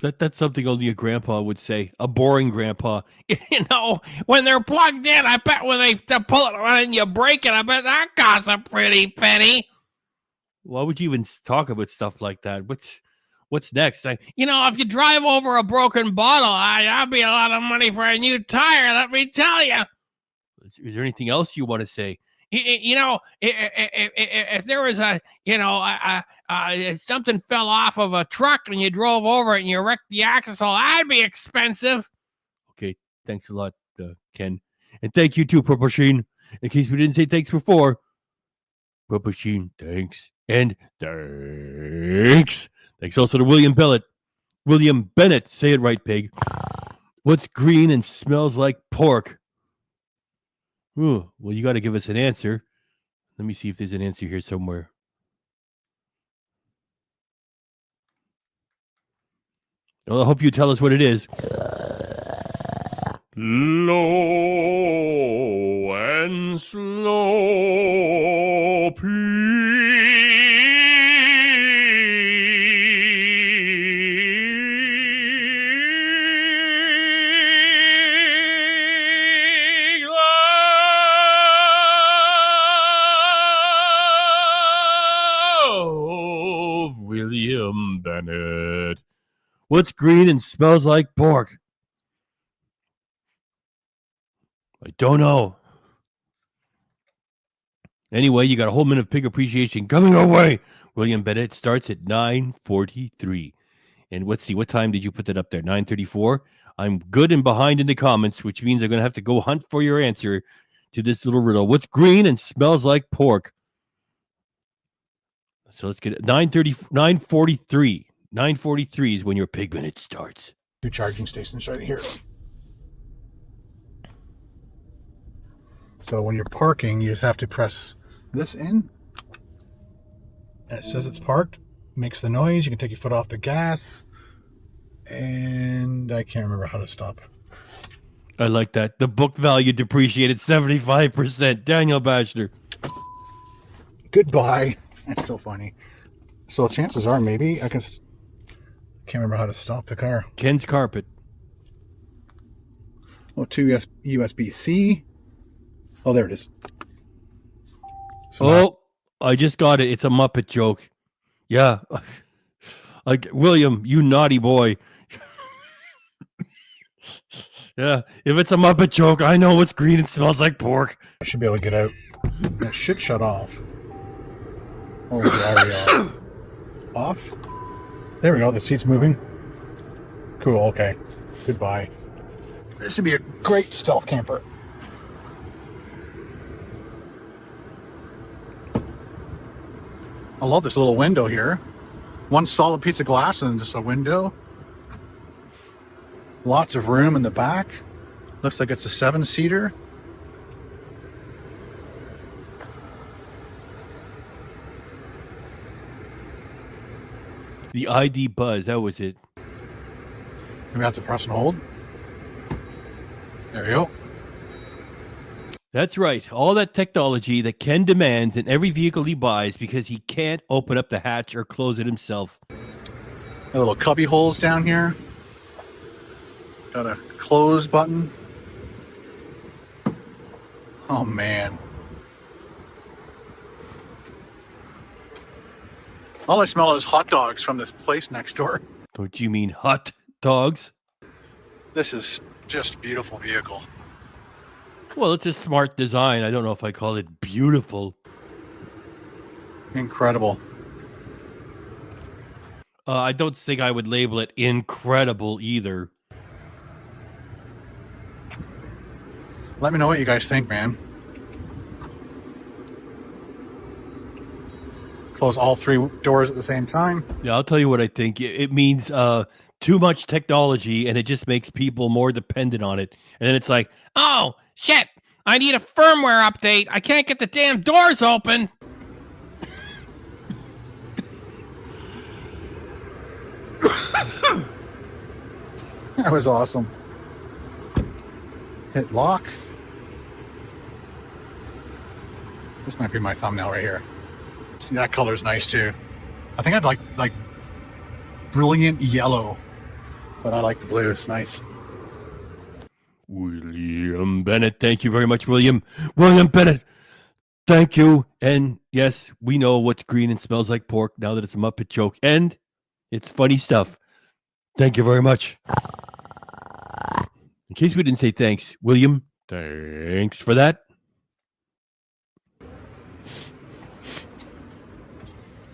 That's something only a grandpa would say. A boring grandpa. You know, when they're plugged in, I bet when they pull it on and you break it, I bet that costs a pretty penny. Why would you even talk about stuff like that? What's next? If you drive over a broken bottle, that'd be a lot of money for a new tire, let me tell you. Is there anything else you want to say? If there was something fell off of a truck and you drove over it and you wrecked the axle, that'd be expensive. Okay, thanks a lot, Ken. And thank you too, Purple Sheen. In case we didn't say thanks before. Purple Sheen, thanks. And thanks. Thanks also to William Bennett. Say it right, pig. What's green and smells like pork? Ooh, well, you got to give us an answer. Let me see if there's an answer here somewhere. Well, I hope you tell us what it is. Low and slow, William Bennett. What's green and smells like pork? I don't know. Anyway, you got a whole minute of pig appreciation coming our way. William Bennett starts at 9:43. And let's see, what time did you put that up there? 9:34? I'm good and behind in the comments, which means I'm going to have to go hunt for your answer to this little riddle. What's green and smells like pork? So let's get it. 9:43. 9:43 is when your pig minute starts. 2 charging stations right here. So when you're parking, you just have to press this in. And it says it's parked. Makes the noise. You can take your foot off the gas. And I can't remember how to stop. I like that. The book value depreciated 75%. Daniel Bachelor. Goodbye. That's so funny. So chances are maybe I can't remember how to stop the car. Ken's carpet. Oh, 2 USB-C. Oh, there it is. So I just got it. It's a Muppet joke. Yeah. Like, William, you naughty boy. Yeah. If it's a Muppet joke, I know it's green and smells like pork. I should be able to get out. That should shut off. Or is it already off? There we go. The seat's moving. Cool. Okay. Goodbye. This would be a great stealth camper. I love this little window here. One solid piece of glass and just a window. Lots of room in the back. Looks like it's a 7-seater. The ID Buzz, that was it. Maybe I have to press and hold. There we go. That's right. All that technology that Ken demands in every vehicle he buys because he can't open up the hatch or close it himself. The little cubby holes down here. Got a close button. Oh, man. All I smell is hot dogs from this place next door. Don't you mean hot dogs? This is just a beautiful vehicle. Well, it's a smart design. I don't know if I call it beautiful. Incredible. I don't think I would label it incredible either. Let me know what you guys think, man. Close all 3 doors at the same time. Yeah, I'll tell you what I think. It means too much technology, and it just makes people more dependent on it. And then it's like, Oh, shit. I need a firmware update. I can't get the damn doors open. That was awesome. Hit lock. This might be my thumbnail right here. See, that color's nice too. I think I'd like brilliant yellow, but I like the blue. It's nice. William Bennett. Thank you very much, William. William Bennett. Thank you. And yes, we know what's green and smells like pork now that it's a Muppet joke. And it's funny stuff. Thank you very much. In case we didn't say thanks, William, thanks for that.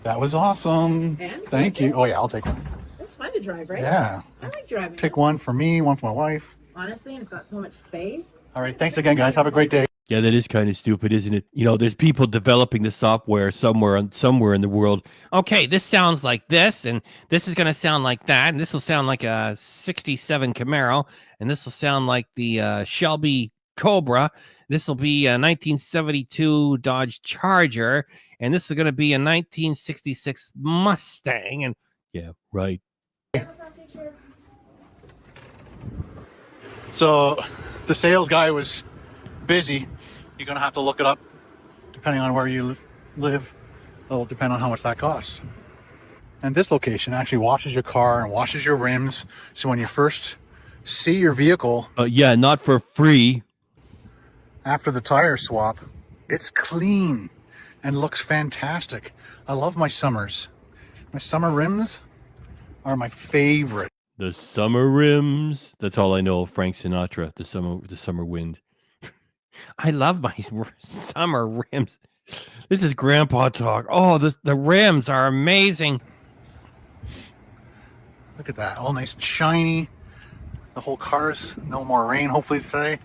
That was awesome. And? Thank you. Oh yeah, I'll take one. It's fun to drive, right? Yeah. I like driving. Take one for me, one for my wife. Honestly, and it's got so much space. All right. Thanks again, guys. Have a great day. Yeah, that is kind of stupid, isn't it? You know, there's people developing the software somewhere in the world. Okay, this sounds like this, and this is going to sound like that, and this will sound like a 67 Camaro, and this will sound like the Shelby Cobra. This will be a 1972 Dodge Charger, and this is going to be a 1966 Mustang. And yeah, right. So the sales guy was busy. You're going to have to look it up depending on where you live. It'll depend on how much that costs. And this location actually washes your car and washes your rims. So when you first see your vehicle, Yeah, not for free. after the tire swap, it's clean and looks fantastic. I love my summers. My summer rims are my favorite. The summer rims. That's all I know of Frank Sinatra. The summer wind. I love my summer rims. This is grandpa talk. Oh, the rims are amazing. Look at that. All nice and shiny. The whole car's no more rain, hopefully, today.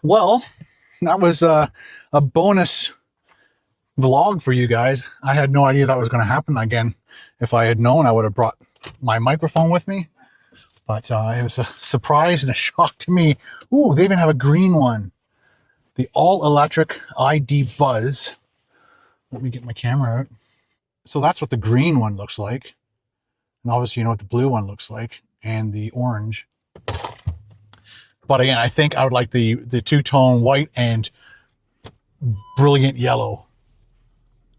Well, that was a bonus vlog for you guys. I had no idea that was going to happen again. If I had known, I would have brought my microphone with me. But it was a surprise and a shock to me. Ooh, they even have a green one. The all-electric ID Buzz. Let me get my camera out. So that's what the green one looks like. And obviously you know what the blue one looks like. And the orange. But again, I think I would like the two-tone white and brilliant yellow.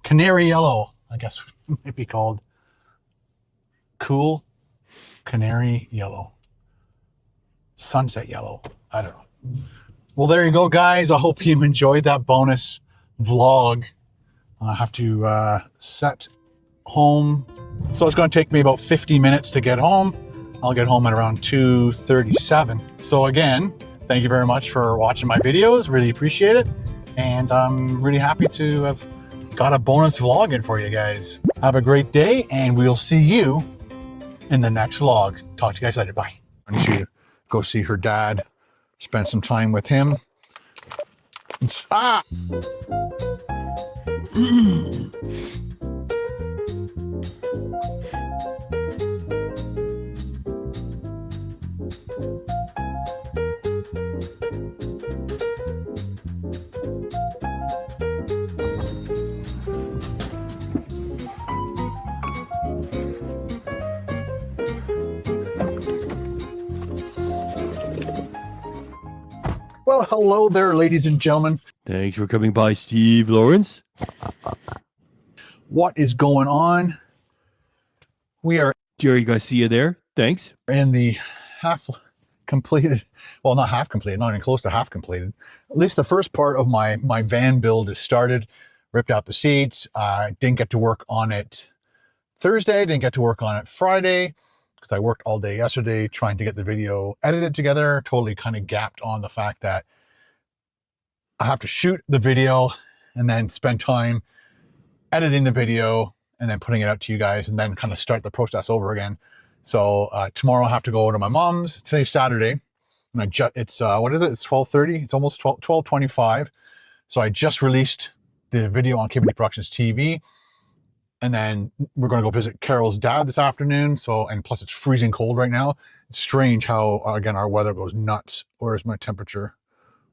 Canary yellow, I guess it might be called. Cool canary yellow. Sunset yellow. I don't know. Well, there you go, guys. I hope you enjoyed that bonus vlog. I have to set home. So it's going to take me about 50 minutes to get home. I'll get home at around 2:37. So again, thank you very much for watching my videos. Really appreciate it. And I'm really happy to have got a bonus vlog in for you guys. Have a great day, and we'll see you in the next vlog. Talk to you guys later. Bye. I need you to go see her dad, spend some time with him. Ah! Well, hello there, ladies and gentlemen. Thanks for coming by, Steve Lawrence. What is going on? We are Jerry Garcia there. Thanks. in the half completed, well, not half completed, not even close to half completed. At least the first part of my van build is started. Ripped out the seats. Didn't get to work on it Thursday. Didn't get to work on it Friday because I worked all day yesterday trying to get the video edited together. Totally kind of gapped on the fact that I have to shoot the video and then spend time editing the video and then putting it out to you guys and then kind of start the process over again. So tomorrow I have to go to my mom's. Today's Saturday. And it's, what is it? It's 12:30. It's almost 12:25. So I just released the video on KBD Productions TV. And then we're going to go visit Carol's dad this afternoon. So, and plus it's freezing cold right now. It's strange how, again, our weather goes nuts. Where is my temperature?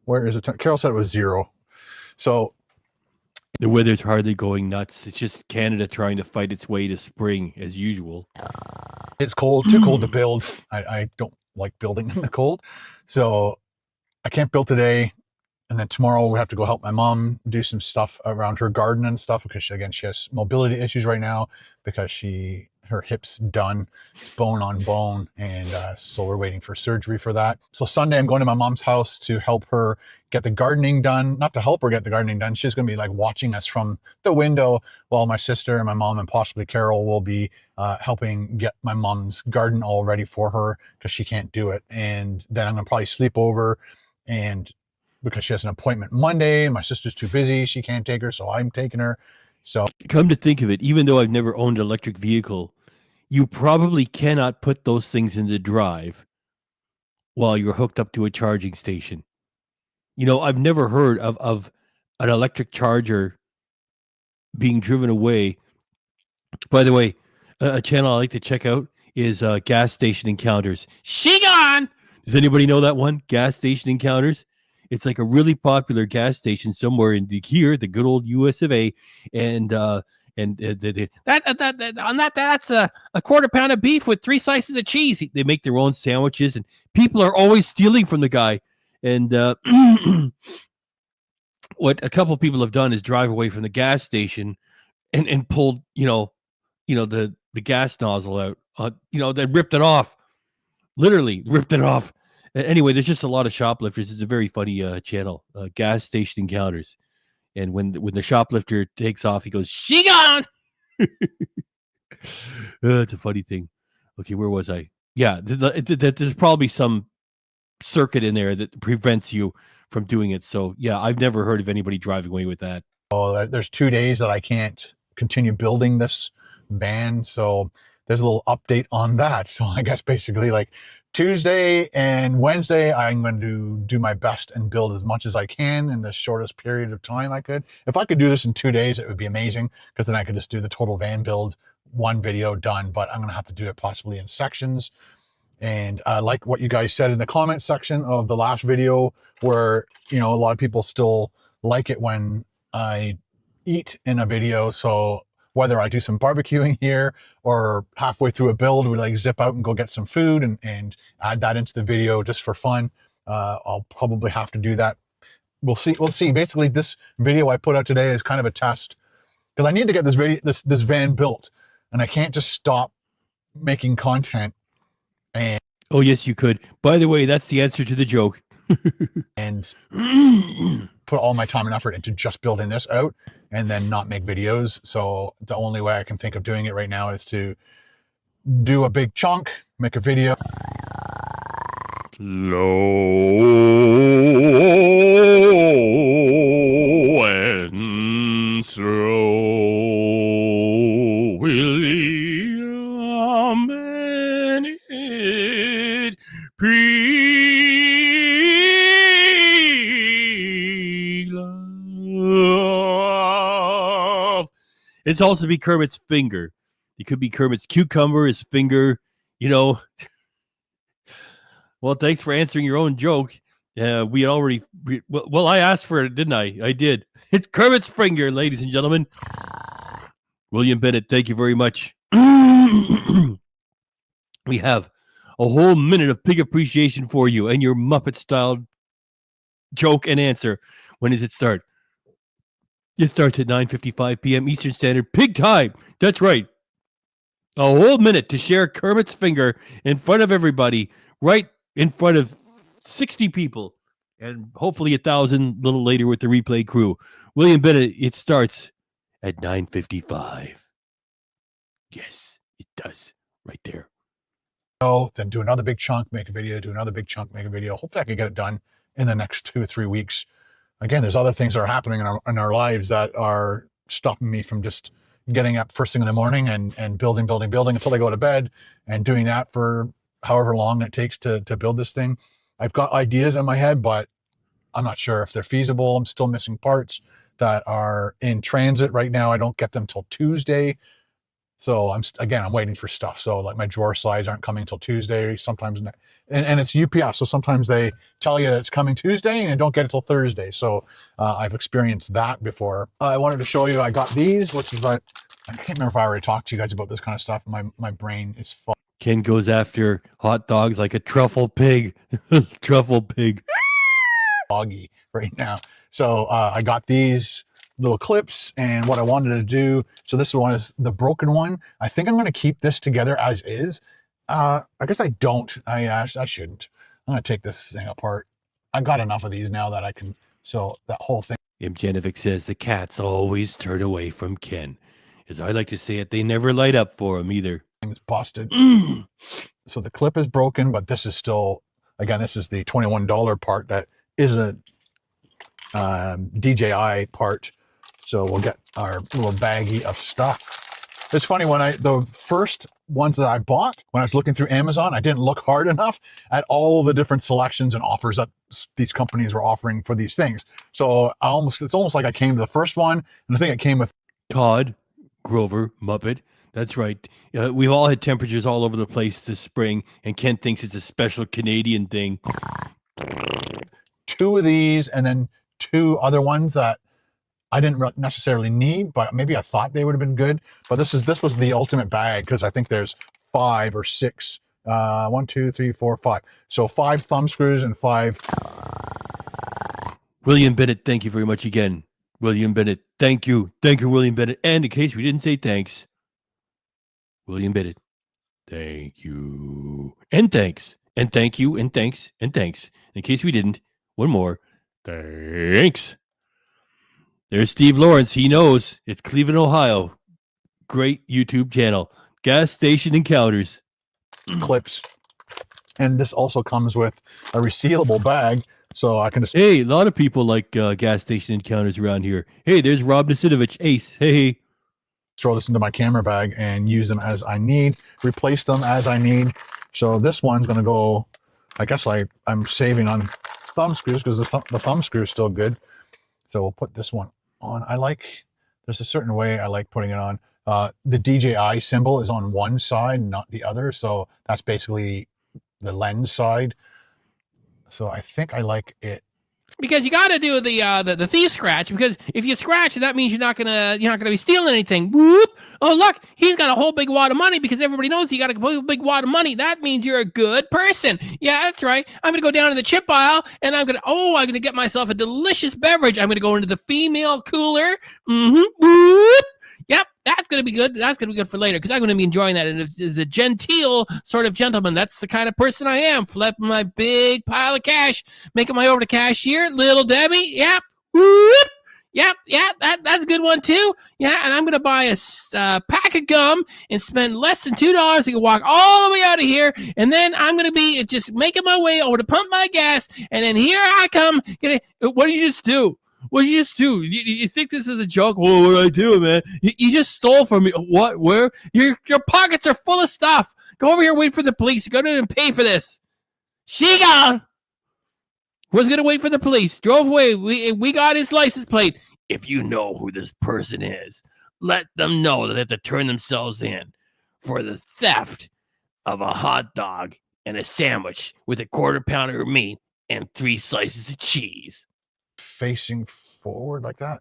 Where is it? Carol said it was 0. So the weather's hardly going nuts. It's just Canada trying to fight its way to spring as usual. It's cold, too cold to build. I don't like building in the cold. So I can't build today. And then tomorrow we have to go help my mom do some stuff around her garden and stuff because she has mobility issues right now because her hip's done, bone on bone. And so we're waiting for surgery for that. So Sunday I'm going to my mom's house to help her get the gardening done. Not to help her get the gardening done. She's going to be like watching us from the window while my sister and my mom and possibly Carol will be helping get my mom's garden all ready for her because she can't do it. And then I'm going to probably sleep over and because she has an appointment Monday. My sister's too busy. She can't take her, so I'm taking her. So come to think of it, even though I've never owned an electric vehicle, you probably cannot put those things in the drive while you're hooked up to a charging station. You know, I've never heard of an electric charger being driven away. By the way, a channel I like to check out is Gas Station Encounters. She gone! Does anybody know that one? Gas Station Encounters? It's like a really popular gas station somewhere in the good old US of A, and that's a quarter pound of beef with 3 slices of cheese. They make their own sandwiches, and people are always stealing from the guy. And what a couple of people have done is drive away from the gas station and pulled, the gas nozzle out. They ripped it off, literally ripped it off. Anyway, there's just a lot of shoplifters. It's a very funny channel, Gas Station Encounters. And when the shoplifter takes off, he goes, "She gone!" It's a funny thing. Okay, where was I? Yeah, there's probably some circuit in there that prevents you from doing it. So, yeah, I've never heard of anybody driving away with that. Oh, there's 2 days that I can't continue building this van. So there's a little update on that. So I guess basically like Tuesday and Wednesday, I'm going to do my best and build as much as I can in the shortest period of time I could. If I could do this in 2 days, it would be amazing because then I could just do the total van build, one video done, but I'm going to have to do it possibly in sections. And I like what you guys said in the comment section of the last video where, a lot of people still like it when I eat in a video. So whether I do some barbecuing here or halfway through a build, we like zip out and go get some food and add that into the video just for fun. I'll probably have to do that. We'll see. Basically, this video I put out today is kind of a test because I need to get this van built, and I can't just stop making content. And oh yes, you could. By the way, that's the answer to the joke. and put all my time and effort into just building this out and then not make videos. So the only way I can think of doing it right now is to do a big chunk, make a video. Low and slow, William Bennett, love. It's also be Kermit's finger. It could be Kermit's cucumber, his finger, Well, thanks for answering your own joke. We had already... Well, I asked for it, didn't I? I did. It's Kermit's finger, ladies and gentlemen. William Bennett, thank you very much. We have a whole minute of pig appreciation for you and your Muppet-style joke and answer. When does it start? It starts at 9:55 p.m. Eastern Standard Pig time. That's right. A whole minute to share Kermit's finger in front of everybody, right in front of 60 people, and hopefully 1,000 a little later with the replay crew. William Bennett, it starts at 9:55. Yes, it does. Right there. Then do another big chunk, make a video, do another big chunk, make a video. Hopefully I can get it done in the next 2 or 3 weeks. Again, there's other things that are happening in our lives that are stopping me from just getting up first thing in the morning and building until I go to bed and doing that for however long it takes to build this thing. I've got ideas in my head, but I'm not sure if they're feasible. I'm still missing parts that are in transit right now. I don't get them till Tuesday. So I'm waiting for stuff. So like my drawer slides aren't coming till Tuesday. Sometimes, and it's UPS. So sometimes they tell you that it's coming Tuesday and you don't get it till Thursday. So I've experienced that before. I wanted to show you, I got these, which is like, I can't remember if I already talked to you guys about this kind of stuff. My brain is full. Ken goes after hot dogs like a truffle pig. Truffle pig. Foggy right now. So I got these little clips, and what I wanted to do, so this one is the broken one. I think I'm going to keep this together as is. I guess I don't. I shouldn't. I'm going to take this thing apart. I got enough of these now that I can, so that whole thing. Janovic says the cats always turn away from Ken. As I like to say it, they never light up for him either. Is busted. So the clip is broken, but this is still, again, this is the $21 part that is a DJI part. So we'll get our little baggie of stuff. It's funny, when the first ones that I bought, when I was looking through Amazon, I didn't look hard enough at all the different selections and offers that these companies were offering for these things. So it's almost like I came to the first one, and I think it came with Todd, Grover, Muppet. That's right. We've all had temperatures all over the place this spring, and Ken thinks it's a special Canadian thing. 2 of these, and then 2 other ones that I didn't necessarily need, but maybe I thought they would have been good. But this was the ultimate bag, because I think there's 5 or 6, 1, 2, 3, 4, 5. So 5 thumb screws and 5. William Bennett, thank you very much again. William Bennett, thank you. Thank you, William Bennett. And in case we didn't say thanks, William Bennett, thank you. And thanks. And thank you. And thanks. And thanks. In case we didn't, one more. Thanks. There's Steve Lawrence. He knows. It's Cleveland, Ohio. Great YouTube channel. Gas Station Encounters. Clips. And this also comes with a resealable bag, so I can just... Hey, a lot of people like Gas Station Encounters around here. Hey, there's Rob Nasinovich. Ace. Hey. Throw this into my camera bag and use them as I need. Replace them as I need. So this one's going to go... I guess I'm saving on thumb screws, because the thumb screw is still good. So we'll put this one on. There's a certain way I like putting it on. The DJI symbol is on one side, not the other. So that's basically the lens side. So I think I like it. Because you got to do the thief scratch, because if you scratch, that means you're not gonna be stealing anything. Whoop! Oh look, he's got a whole big wad of money, because everybody knows you got a whole big wad of money. That means you're a good person. Yeah, that's right. I'm gonna go down to the chip aisle, and I'm gonna get myself a delicious beverage. I'm gonna go into the female cooler. Whoop! Yep, that's going to be good. That's going to be good for later, because I'm going to be enjoying that. And as a genteel sort of gentleman, that's the kind of person I am. Flipping my big pile of cash, making my over to cashier, little Debbie. Yep. Whoop. Yep. That's a good one too. Yeah, and I'm going to buy a pack of gum and spend less than $2. I can walk all the way out of here, and then I'm going to be just making my way over to pump my gas, and then here I come. What did you just do? What did you just do? You think this is a joke? Well, what did I do, man? You just stole from me. What? Where? Your pockets are full of stuff. Go over here, wait for the police. Go down and pay for this. She gone. Was going to wait for the police. Drove away. We got his license plate. If you know who this person is, let them know that they have to turn themselves in for the theft of a hot dog and a sandwich with a quarter pounder of meat and 3 slices of cheese. Facing forward like that.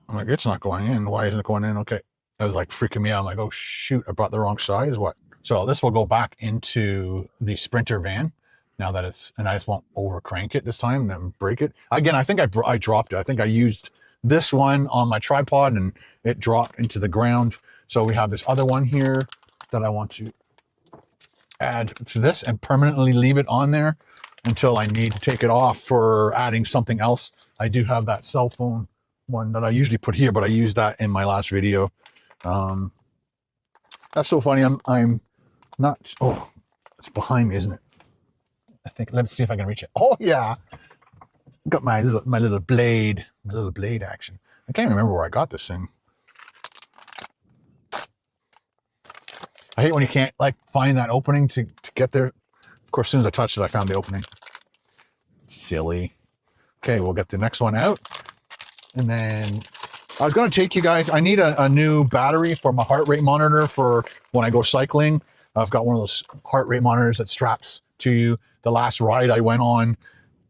I'm like, it's not going in. Why isn't it going in? Okay. That was like freaking me out. I'm like, oh shoot, I brought the wrong size. What? So this will go back into the Sprinter van now that and I just won't over crank it this time and then break it. Again, I think I dropped it. I think I used this one on my tripod and it dropped into the ground. So we have this other one here that I want to add to this and permanently leave it on there until I need to take it off for adding something else. I do have that cell phone one that I usually put here, but I used that in my last video. That's so funny. I'm not, oh, it's behind me, isn't it? I think, let's see if I can reach it. Oh yeah. Got my little blade action. I can't remember where I got this thing. I hate when you can't like find that opening to get there. Of course, as soon as I touched it, I found the opening. Silly. Okay, we'll get the next one out. And then I was going to take you guys, I need a new battery for my heart rate monitor for when I go cycling. I've got one of those heart rate monitors that straps to you. The last ride I went on,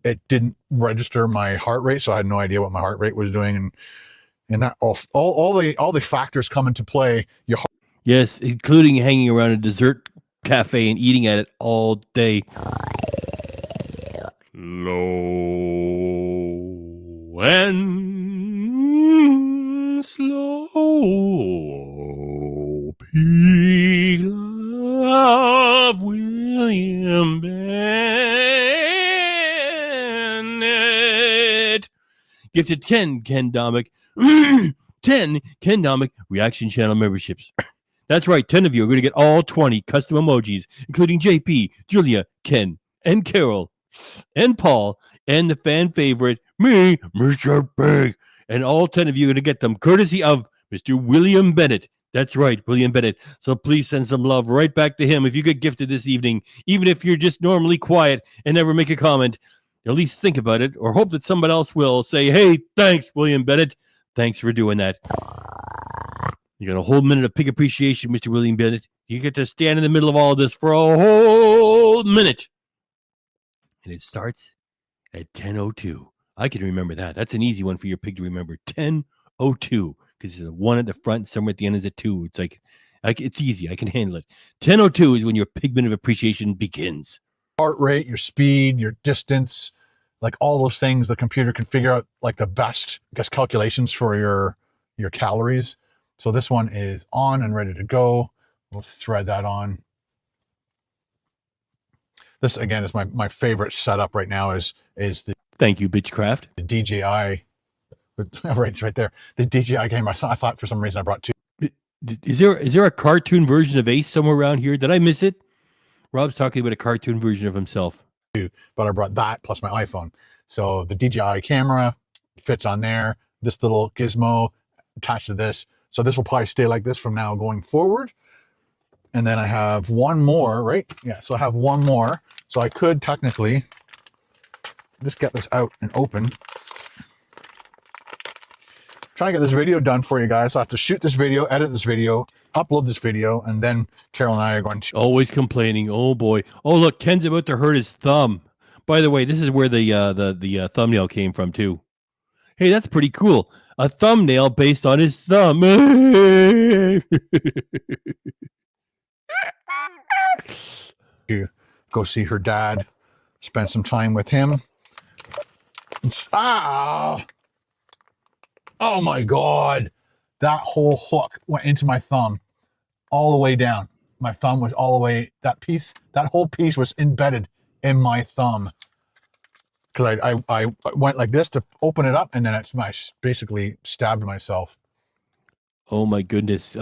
it didn't register my heart rate, so I had no idea what my heart rate was doing. And that all the factors come into play. Your heart. Yes, including hanging around a dessert cafe and eating at it all day. Low and slow, peak of William Bennett. Gifted 10 Ken Domik. 10 Ken Domik Reaction Channel memberships. That's right, 10 of you are going to get all 20 custom emojis, including JP, Julia, Ken, and Carol, and Paul, and the fan favorite, me, Mr. Big. And all 10 of you are going to get them courtesy of Mr. William Bennett. That's right, William Bennett. So please send some love right back to him if you get gifted this evening, even if you're just normally quiet and never make a comment. At least think about it, or hope that someone else will say, hey, thanks, William Bennett. Thanks for doing that. You got a whole minute of pig appreciation, Mr. William Bennett. You get to stand in the middle of all of this for a whole minute. And it starts at 10:02. I can remember that. That's an easy one for your pig to remember. 10:02. Because there's a 1 at the front, somewhere at the end is a 2. It's like it's easy. I can handle it. 10:02 is when your pig minute of appreciation begins. Heart rate, your speed, your distance, like all those things, the computer can figure out like the best, I guess, calculations for your calories. So this one is on and ready to go. Let's thread that on. This again is my favorite setup right now is the Thank you, Bitchcraft. the DJI. Right, it's right there. The DJI game. I thought for some reason I brought 2. Is there a cartoon version of Ace somewhere around here? Did I miss it? Rob's talking about a cartoon version of himself. But I brought that plus my iPhone. So the DJI camera fits on there. This little gizmo attached to this. So this will probably stay like this from now going forward. And then I have one more, right? Yeah, so I have one more. So I could technically just get this out and open. Trying to get this video done for you guys. So I have to shoot this video, edit this video, upload this video, and then Carol and I are going to... Always complaining. Oh, boy. Oh, look, Ken's about to hurt his thumb. By the way, this is where the thumbnail came from, too. Hey, that's pretty cool. A thumbnail based on his thumb. Go see her dad, spend some time with him. Ah! Oh my God. That whole hook went into my thumb all the way down. My thumb was all the way, that whole piece was embedded in my thumb. Because I went like this to open it up, and then I basically stabbed myself. Oh my goodness.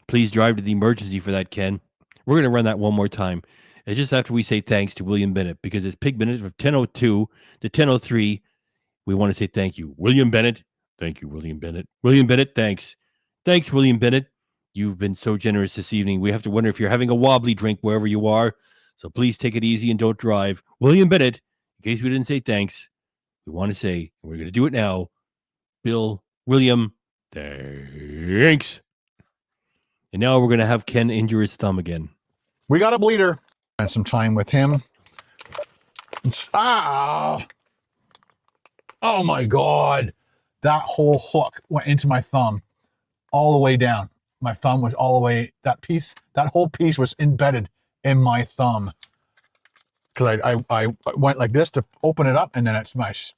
Please drive to the emergency for that, Ken. We're going to run that one more time. And just after we say thanks to William Bennett, because it's pig minute from 10:02 to 10:03, we want to say thank you. William Bennett. Thank you, William Bennett. William Bennett, thanks. Thanks, William Bennett. You've been so generous this evening. We have to wonder if you're having a wobbly drink wherever you are. So please take it easy and don't drive. William Bennett, in case we didn't say thanks, we want to say, and we're going to do it now, William, thanks. And now we're going to have Ken injure his thumb again. We got a bleeder. Spend some time with him. Ah! Oh my God. That whole hook went into my thumb all the way down. My thumb was all the way, that whole piece was embedded in my thumb. Because I went like this to open it up, and then I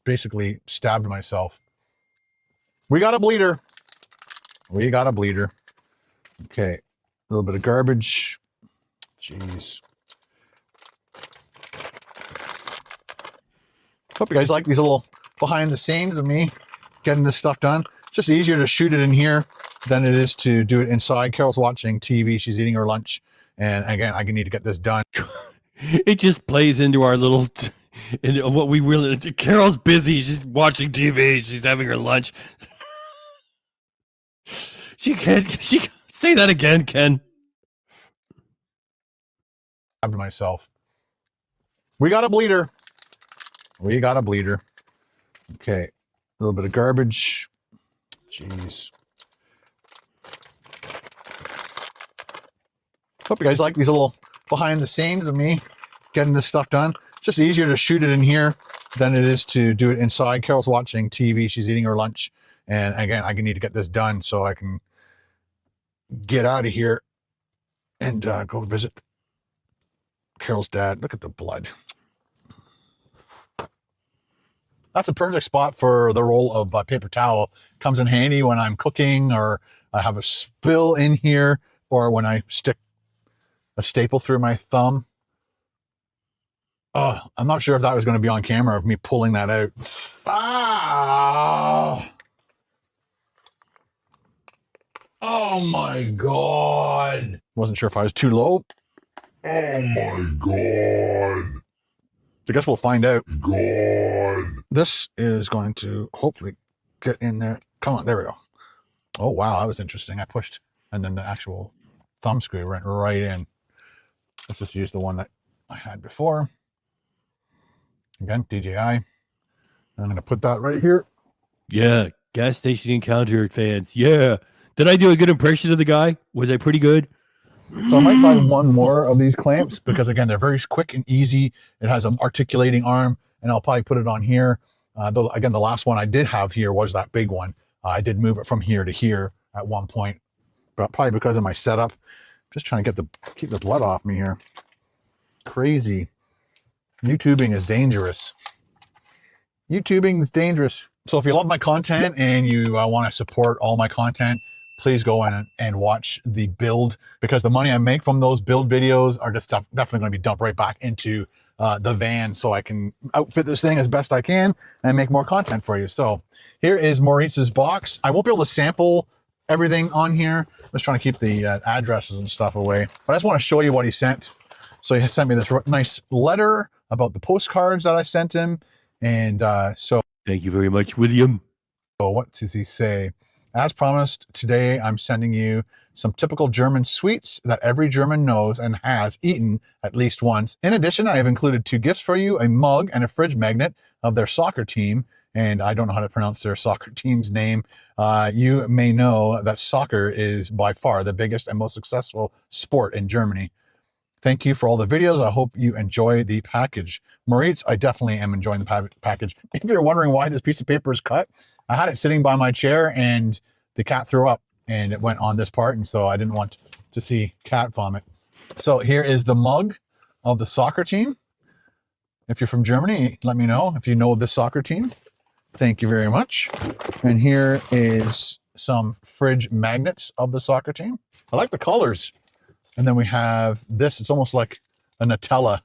basically stabbed myself. We got a bleeder. We got a bleeder. Okay. A little bit of garbage. Jeez. Hope you guys like these little behind the scenes of me getting this stuff done. It's just easier to shoot it in here than it is to do it inside. Carol's watching TV. She's eating her lunch. And again, I need to get this done. It just plays into our little, into what we really, Carol's busy. She's watching TV. She's having her lunch. She can't say that again, Ken. Stabbed myself. We got a bleeder. We got a bleeder. Okay. A little bit of garbage. Jeez. Hope you guys like these little behind the scenes of me getting this stuff done. It's just easier to shoot it in here than it is to do it inside. Carol's watching TV. She's eating her lunch. And again, I need to get this done so I can get out of here and go visit Carol's dad. Look at the blood. That's a perfect spot for the roll of paper towel. Comes in handy when I'm cooking or I have a spill in here or when I stick a staple through my thumb. Oh, I'm not sure if that was going to be on camera of me pulling that out. Ah! Oh my God. Wasn't sure if I was too low. Oh my God. I guess we'll find out. God. This is going to hopefully get in there. Come on, there we go. Oh wow, that was interesting. I pushed and then the actual thumb screw went right in. Let's just use the one that I had before. Again, DJI. And I'm going to put that right here. Yeah, gas station encounter fans. Yeah. Did I do a good impression of the guy? Was I pretty good? So I might buy one more of these clamps because, again, they're very quick and easy. It has an articulating arm, and I'll probably put it on here. Though, again, the last one I did have here was that big one. I did move it from here to here at one point, but probably because of my setup. Just trying to keep the blood off me here. Crazy. YouTubing is dangerous. YouTubing is dangerous. So if you love my content and you want to support all my content, please go in and watch the build because the money I make from those build videos are just definitely going to be dumped right back into the van so I can outfit this thing as best I can and make more content for you. So here is Mauriz's box. I won't be able to sample everything on here. I'm just trying to keep the addresses and stuff away. But I just want to show you what he sent. So he sent me this nice letter about the postcards that I sent him. And so... Thank you very much, William. So what does he say? As promised, today I'm sending you some typical German sweets that every German knows and has eaten at least once. In addition, I have included 2 gifts for you, a mug and a fridge magnet of their soccer team. And I don't know how to pronounce their soccer team's name. You may know that soccer is by far the biggest and most successful sport in Germany. Thank you for all the videos. I hope you enjoy the package. Moritz, I definitely am enjoying the package. If you're wondering why this piece of paper is cut, I had it sitting by my chair and the cat threw up and it went on this part. And so I didn't want to see cat vomit. So here is the mug of the soccer team. If you're from Germany, let me know if you know this soccer team. Thank you very much. And here is some fridge magnets of the soccer team. I like the colors. And then we have this. It's almost like a Nutella.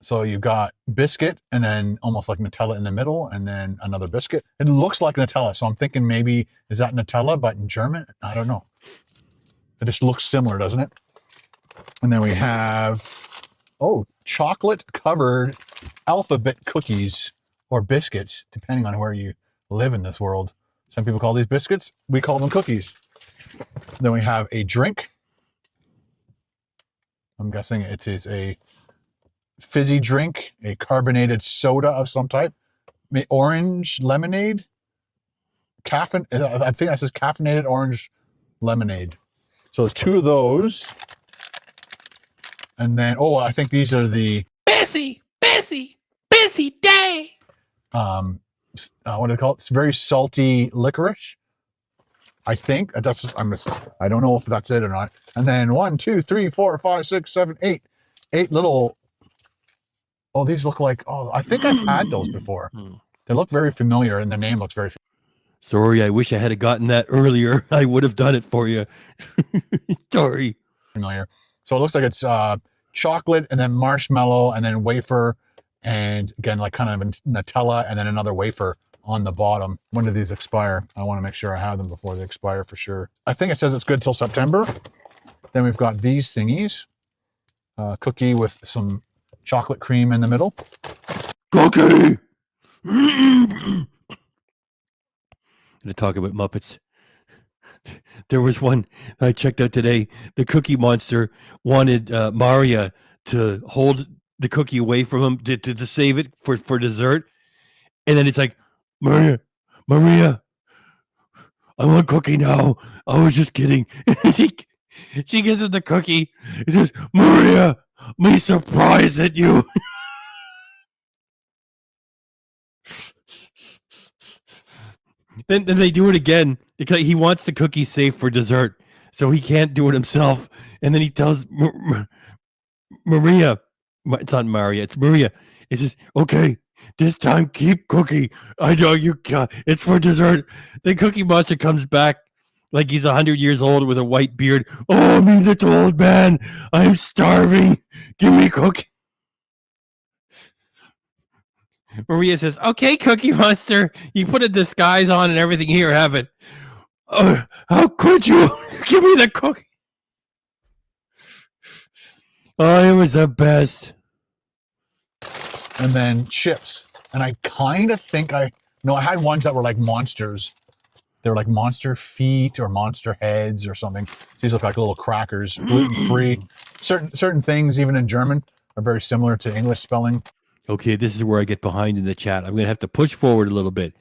So you've got biscuit and then almost like Nutella in the middle and then another biscuit. It looks like Nutella. So I'm thinking maybe, is that Nutella, but in German? I don't know. It just looks similar, doesn't it? And then we have, chocolate covered alphabet cookies or biscuits, depending on where you live in this world. Some people call these biscuits. We call them cookies. Then we have a drink. I'm guessing it is a fizzy drink, a carbonated soda of some type. Orange lemonade. I think that says caffeinated orange lemonade. So there's 2 of those. And then, I think these are the... Busy day. What do they call it? It's very salty licorice. I think that's. I don't know if that's it or not. And then 1, 2, 3, 4, 5, 6, 7, 8. 8 little. Oh, these look like. Oh, I think I've had those before. They look very familiar, and the name looks very. Sorry, I wish I had gotten that earlier. I would have done it for you. Sorry. Familiar. So it looks like it's chocolate, and then marshmallow, and then wafer, and again, like kind of Nutella, and then another wafer on the bottom. When do these expire? I want to make sure I have them before they expire for sure. I think it says it's good till September. Then we've got these thingies. Cookie with some chocolate cream in the middle. Cookie! I'm going to talk about Muppets. There was one I checked out today. The Cookie Monster wanted Maria to hold the cookie away from him to save it for dessert. And then it's like, Maria, I want cookie now. I was just kidding. She gives it the cookie. It says, Maria, me surprised at you. Then they do it again because he wants the cookie safe for dessert, so he can't do it himself. And then he tells Maria, it's not Maria, it's Maria. It says, okay, this time keep cookie. I know you can't. It's for dessert. The Cookie Monster comes back like he's 100 years old with a white beard. Oh, me little old man, I'm starving. Give me cookie. Maria says, okay, Cookie Monster, you put a disguise on and everything. Here, have it. How could you? Give me the cookie. Oh, it was the best. And then chips. And I kind of think I had ones that were like monsters. They were like monster feet or monster heads or something. These look like little crackers, gluten-free. Certain things, even in German, are very similar to English spelling. Okay, this is where I get behind in the chat. I'm going to have to push forward a little bit.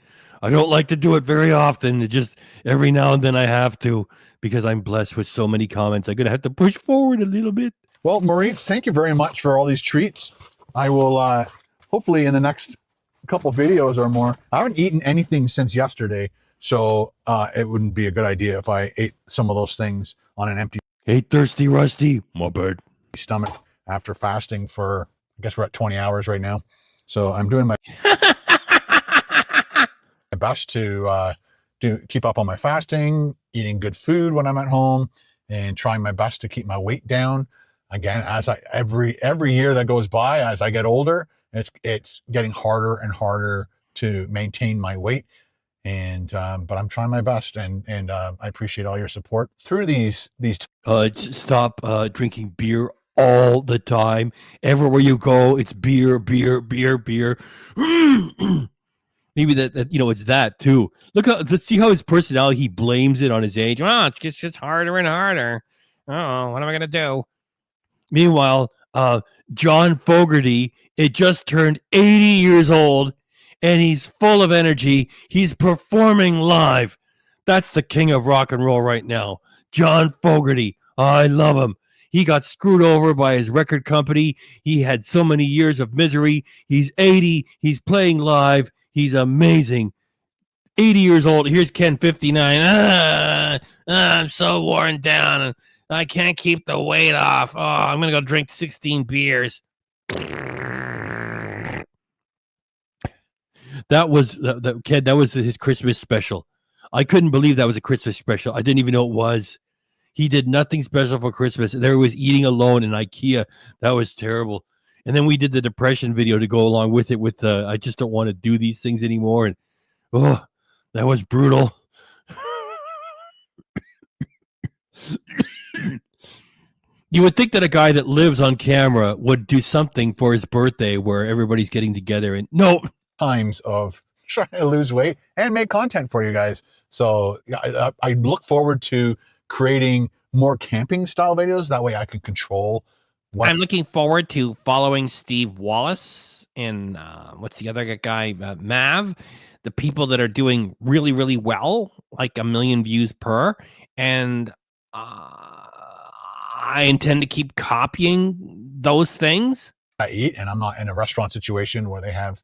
I don't like to do it very often. Just every now and then I have to because I'm blessed with so many comments. I'm going to have to push forward a little bit. Well, Maurice, thank you very much for all these treats. I will hopefully in the next couple videos or more. I haven't eaten anything since yesterday, so it wouldn't be a good idea if I ate some of those things on an empty Hey, thirsty Rusty. My bad. stomach after fasting for, I guess we're at 20 hours right now. So I'm doing my best to keep up on my fasting, eating good food when I'm at home, and trying my best to keep my weight down. Again, as every year that goes by, as I get older, it's getting harder and harder to maintain my weight. And but I'm trying my best, and I appreciate all your support through these. Stop drinking beer all the time. Everywhere you go, it's beer. Maybe that it's that too. Let's see how his personality, he blames it on his age. Oh, it gets harder and harder. Oh, what am I gonna do? Meanwhile, John Fogerty, it just turned 80 years old, and he's full of energy. He's performing live. That's the king of rock and roll right now. John Fogerty. I love him. He got screwed over by his record company. He had so many years of misery. He's 80. He's playing live. He's amazing. 80 years old. Here's Ken, 59. I'm so worn down. I can't keep the weight off. Oh, I'm going to go drink 16 beers. That was Ken. That was his Christmas special. I couldn't believe that was a Christmas special. I didn't even know it was. He did nothing special for Christmas. There he was eating alone in IKEA. That was terrible. And then we did the depression video to go along with it. With I just don't want to do these things anymore. And that was brutal. You would think that a guy that lives on camera would do something for his birthday where everybody's getting together, and no. Times of trying to lose weight and make content for you guys. So I look forward to creating more camping style videos. That way I can control what I'm looking forward to following Steve Wallace and what's the other guy, Mav, the people that are doing really, really well, like 1 million views per. And I intend to keep copying those things. I eat, and I'm not in a restaurant situation where they have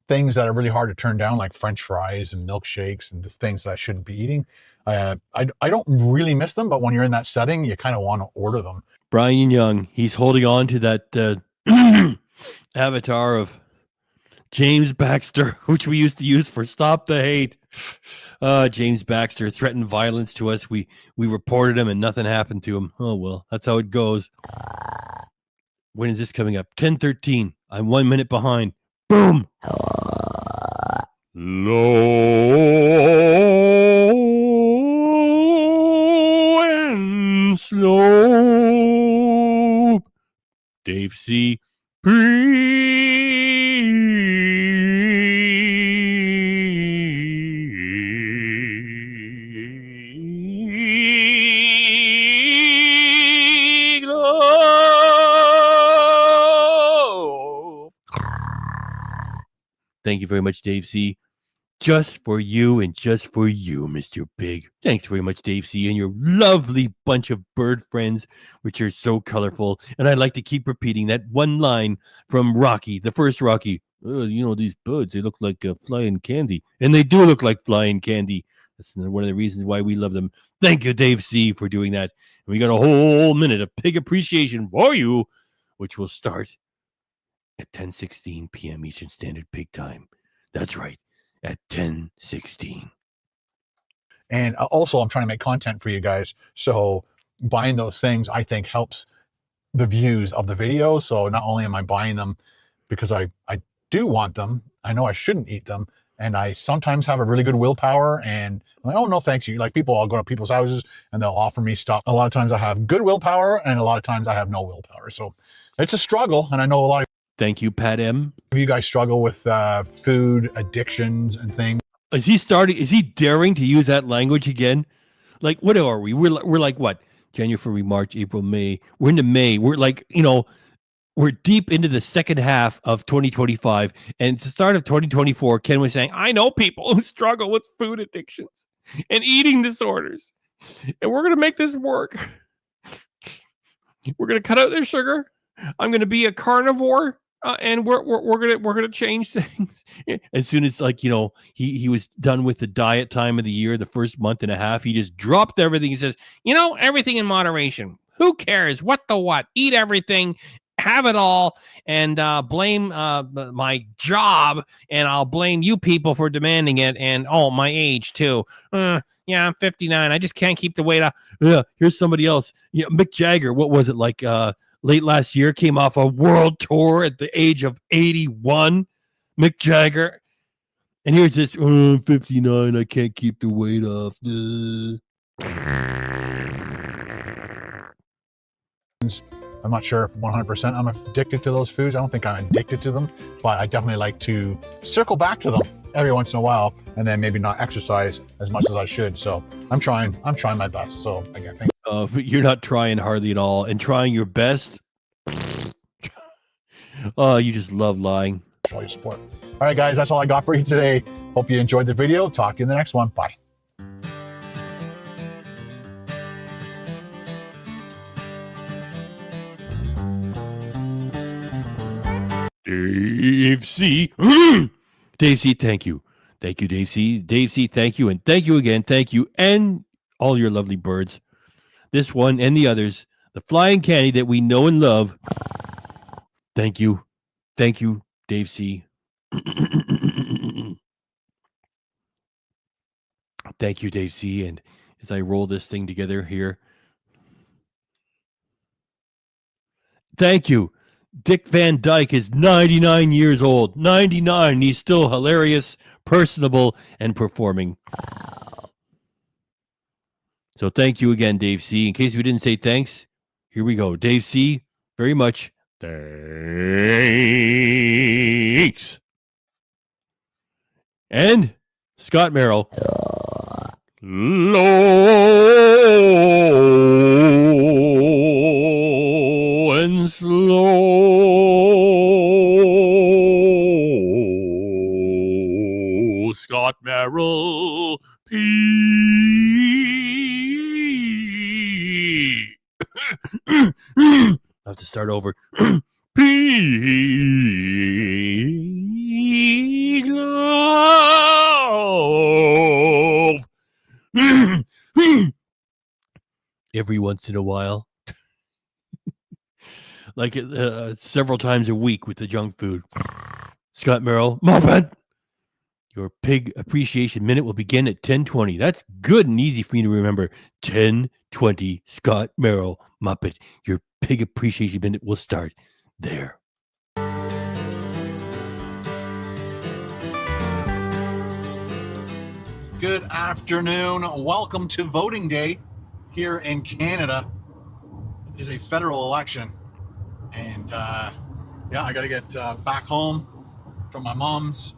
things that are really hard to turn down, like French fries and milkshakes and just things that I shouldn't be eating. I don't really miss them, but when you're in that setting, you kind of want to order them. Brian Young, he's holding on to that avatar of James Baxter, which we used to use for Stop the Hate. James Baxter threatened violence to us. We reported him and nothing happened to him. Oh, well, that's how it goes. When is this coming up? 10:13. I'm 1 minute behind. Boom. Low and slow. Dave C. Thank you very much, Dave C. Just for you and just for you, Mr. Pig. Thanks very much, Dave C. and your lovely bunch of bird friends, which are so colorful. And I like to keep repeating that one line from Rocky, the first Rocky. These birds, they look like flying candy. And they do look like flying candy. That's one of the reasons why we love them. Thank you, Dave C., for doing that. And we got a whole minute of pig appreciation for you, which will start at 10:16 p.m. Eastern Standard Pig Time. That's right. At 10:16. And also, I'm trying to make content for you guys. So buying those things, I think, helps the views of the video. So not only am I buying them because I do want them, I know I shouldn't eat them. And I sometimes have a really good willpower. And I'm like, oh, no, thanks. You like people, I'll go to people's houses and they'll offer me stuff. A lot of times I have good willpower and a lot of times I have no willpower. So it's a struggle. And I know a lot of Thank you, Pat M. you guys struggle with food addictions and things. Is he daring to use that language again? Like, what are we? We're like what? January, March, April, May. We're into May. We're like, we're deep into the second half of 2025. And at the start of 2024, Ken was saying, I know people who struggle with food addictions and eating disorders. And we're going to make this work. We're going to cut out their sugar. I'm going to be a carnivore. And we're gonna change things. As soon as he was done with the diet time of the year, the first month and a half, he just dropped everything. He says, everything in moderation. Who cares? What? Eat everything, have it all, and blame my job, and I'll blame you people for demanding it, and my age too. Yeah, I'm 59. I just can't keep the weight up. Yeah, here's somebody else. Mick Jagger. What was it like? Late last year, came off a world tour at the age of 81. Mick Jagger. And here's this, I'm 59, I can't keep the weight off. I'm not sure if 100% I'm addicted to those foods. I don't think I'm addicted to them, but I definitely like to circle back to them every once in a while and then maybe not exercise as much as I should. So I'm trying my best. So again, thank you. You're not trying hardly at all, and trying your best. You just love lying. For all your support. All right, guys, that's all I got for you today. Hope you enjoyed the video. Talk to you in the next one. Bye. Dave C. Dave C, thank you. Thank you, Dave C. Dave C, thank you. And thank you again. Thank you. And all your lovely birds. This one and the others. The flying candy that we know and love. Thank you. Thank you, Dave C. Thank you, Dave C. And as I roll this thing together here. Thank you. Dick Van Dyke is 99 years old. 99. He's still hilarious, personable, and performing. So thank you again, Dave C. In case we didn't say thanks, here we go. Dave C., very much thanks. And Scott Merrill. Low and slow. Scott Merrill. I have to start over. Pig love. Every once in a while. Like several times a week with the junk food. Scott Merrill, Muppet. Your pig appreciation minute will begin at 10:20. That's good and easy for me to remember. 10:20, Scott Merrill, Muppet. Your pig appreciation minute will start there. Good afternoon. Welcome to voting day here in Canada. It is a federal election. And I got to get back home from my mom's.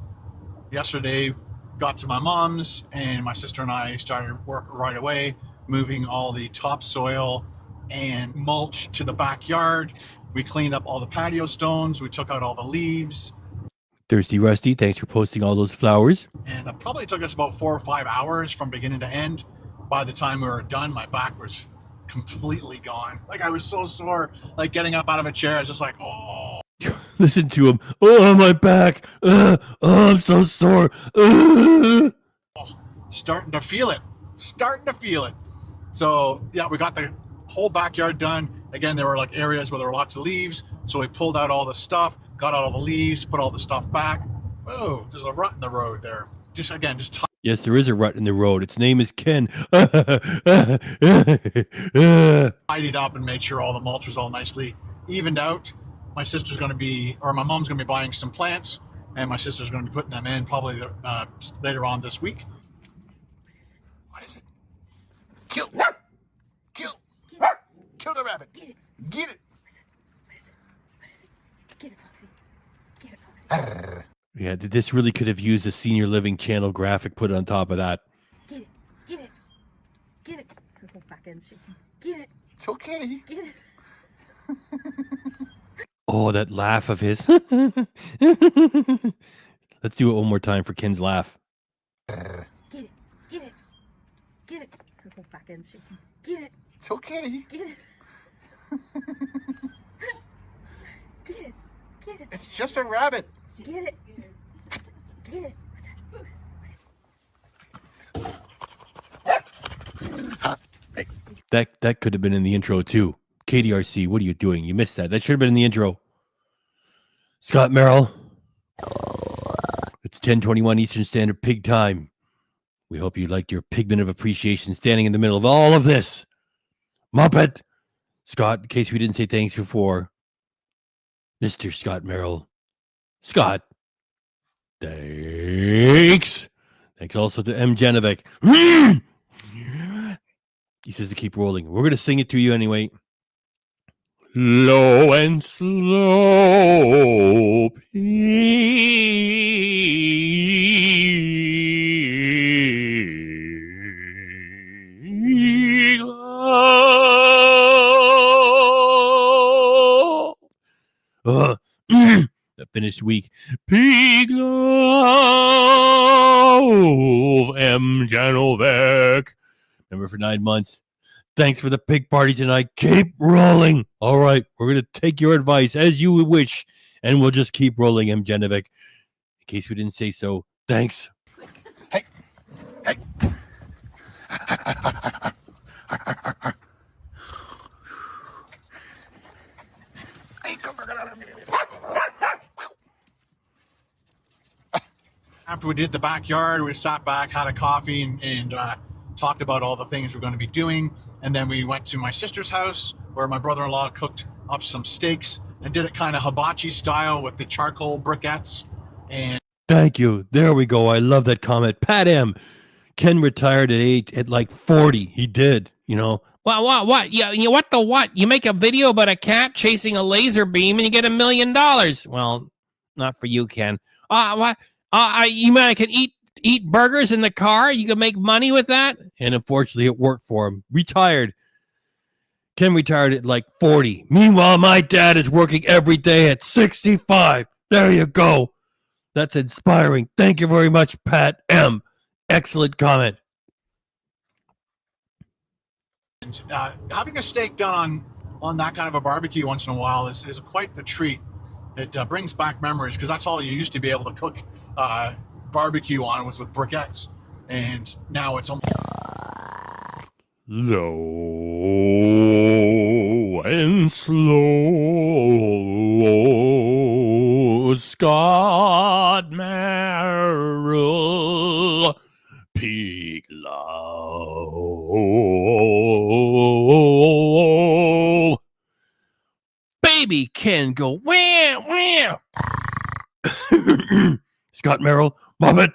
Yesterday, got to my mom's, and my sister and I started work right away, moving all the topsoil and mulch to the backyard. We cleaned up all the patio stones. We took out all the leaves. Thirsty Rusty, thanks for posting all those flowers. And it probably took us about 4 or 5 hours from beginning to end. By the time we were done, my back was completely gone. Like, I was so sore. Like, getting up out of a chair, I was just like, oh. Listen to him. Oh, my back. Oh, I'm so sore. Starting to feel it. So, yeah, we got the whole backyard done. Again, there were like areas where there were lots of leaves. So we pulled out all the stuff, got out all the leaves, put all the stuff back. Oh, there's a rut in the road there. Just yes, there is a rut in the road. Its name is Ken. tidied up and made sure all the mulch was all nicely evened out. My sister's going to be, or my mom's going to be buying some plants, and my sister's going to be putting them in probably later on this week. What is it? Kill the rabbit. Get it. Get it, Foxy. Get it, Foxy. Yeah, this really could have used a Senior Living channel graphic put on top of that. Get it. Her whole back end's shaking. Get it. It's okay. Get it. Oh, that laugh of his. Let's do it one more time for Ken's laugh. Get it. Her whole back end's shaking. Get it. It's okay. Get it. Get it. It's just a rabbit. Get it. That could have been in the intro too. KDRC, what are you doing? You missed that. That should have been in the intro. Scott Merrill. It's 10:21 Eastern Standard Pig Time. We hope you liked your pigment of appreciation standing in the middle of all of this. Muppet. Scott, in case we didn't say thanks before, Mr. Scott Merrill. Scott. Thanks. Thanks also to M. Genovic. He says to keep rolling. We're going to sing it to you anyway. Low and slow, pig love. That finished week. Pig love, M. Genovic. Remember for 9 months. Thanks for the pig party tonight. Keep rolling. All right. We're going to take your advice as you wish, and we'll just keep rolling, M. Genovic. In case we didn't say so, thanks. Hey. After we did the backyard, we sat back, had a coffee, and talked about all the things we're going to be doing. And then we went to my sister's house where my brother-in-law cooked up some steaks and did it kind of hibachi style with the charcoal briquettes. And thank you. There we go. I love that comment. Pat M. Ken retired at like 40. He did, you know. What? Yeah, what the what? You make a video about a cat chasing a laser beam and you get $1 million. Well, not for you, Ken. What? You mean I can eat burgers in the car? You can make money with that? And unfortunately, it worked for him. Retired. Ken retired at like 40. Meanwhile, my dad is working every day at 65. There you go. That's inspiring. Thank you very much, Pat M. Excellent comment. And having a steak done on that kind of a barbecue once in a while is quite the treat. It brings back memories because that's all you used to be able to cook barbecue on was with briquettes, and now it's almost low and slow. Scott Merrill, pig love. Baby can go wham. Scott Merrill, Muppet.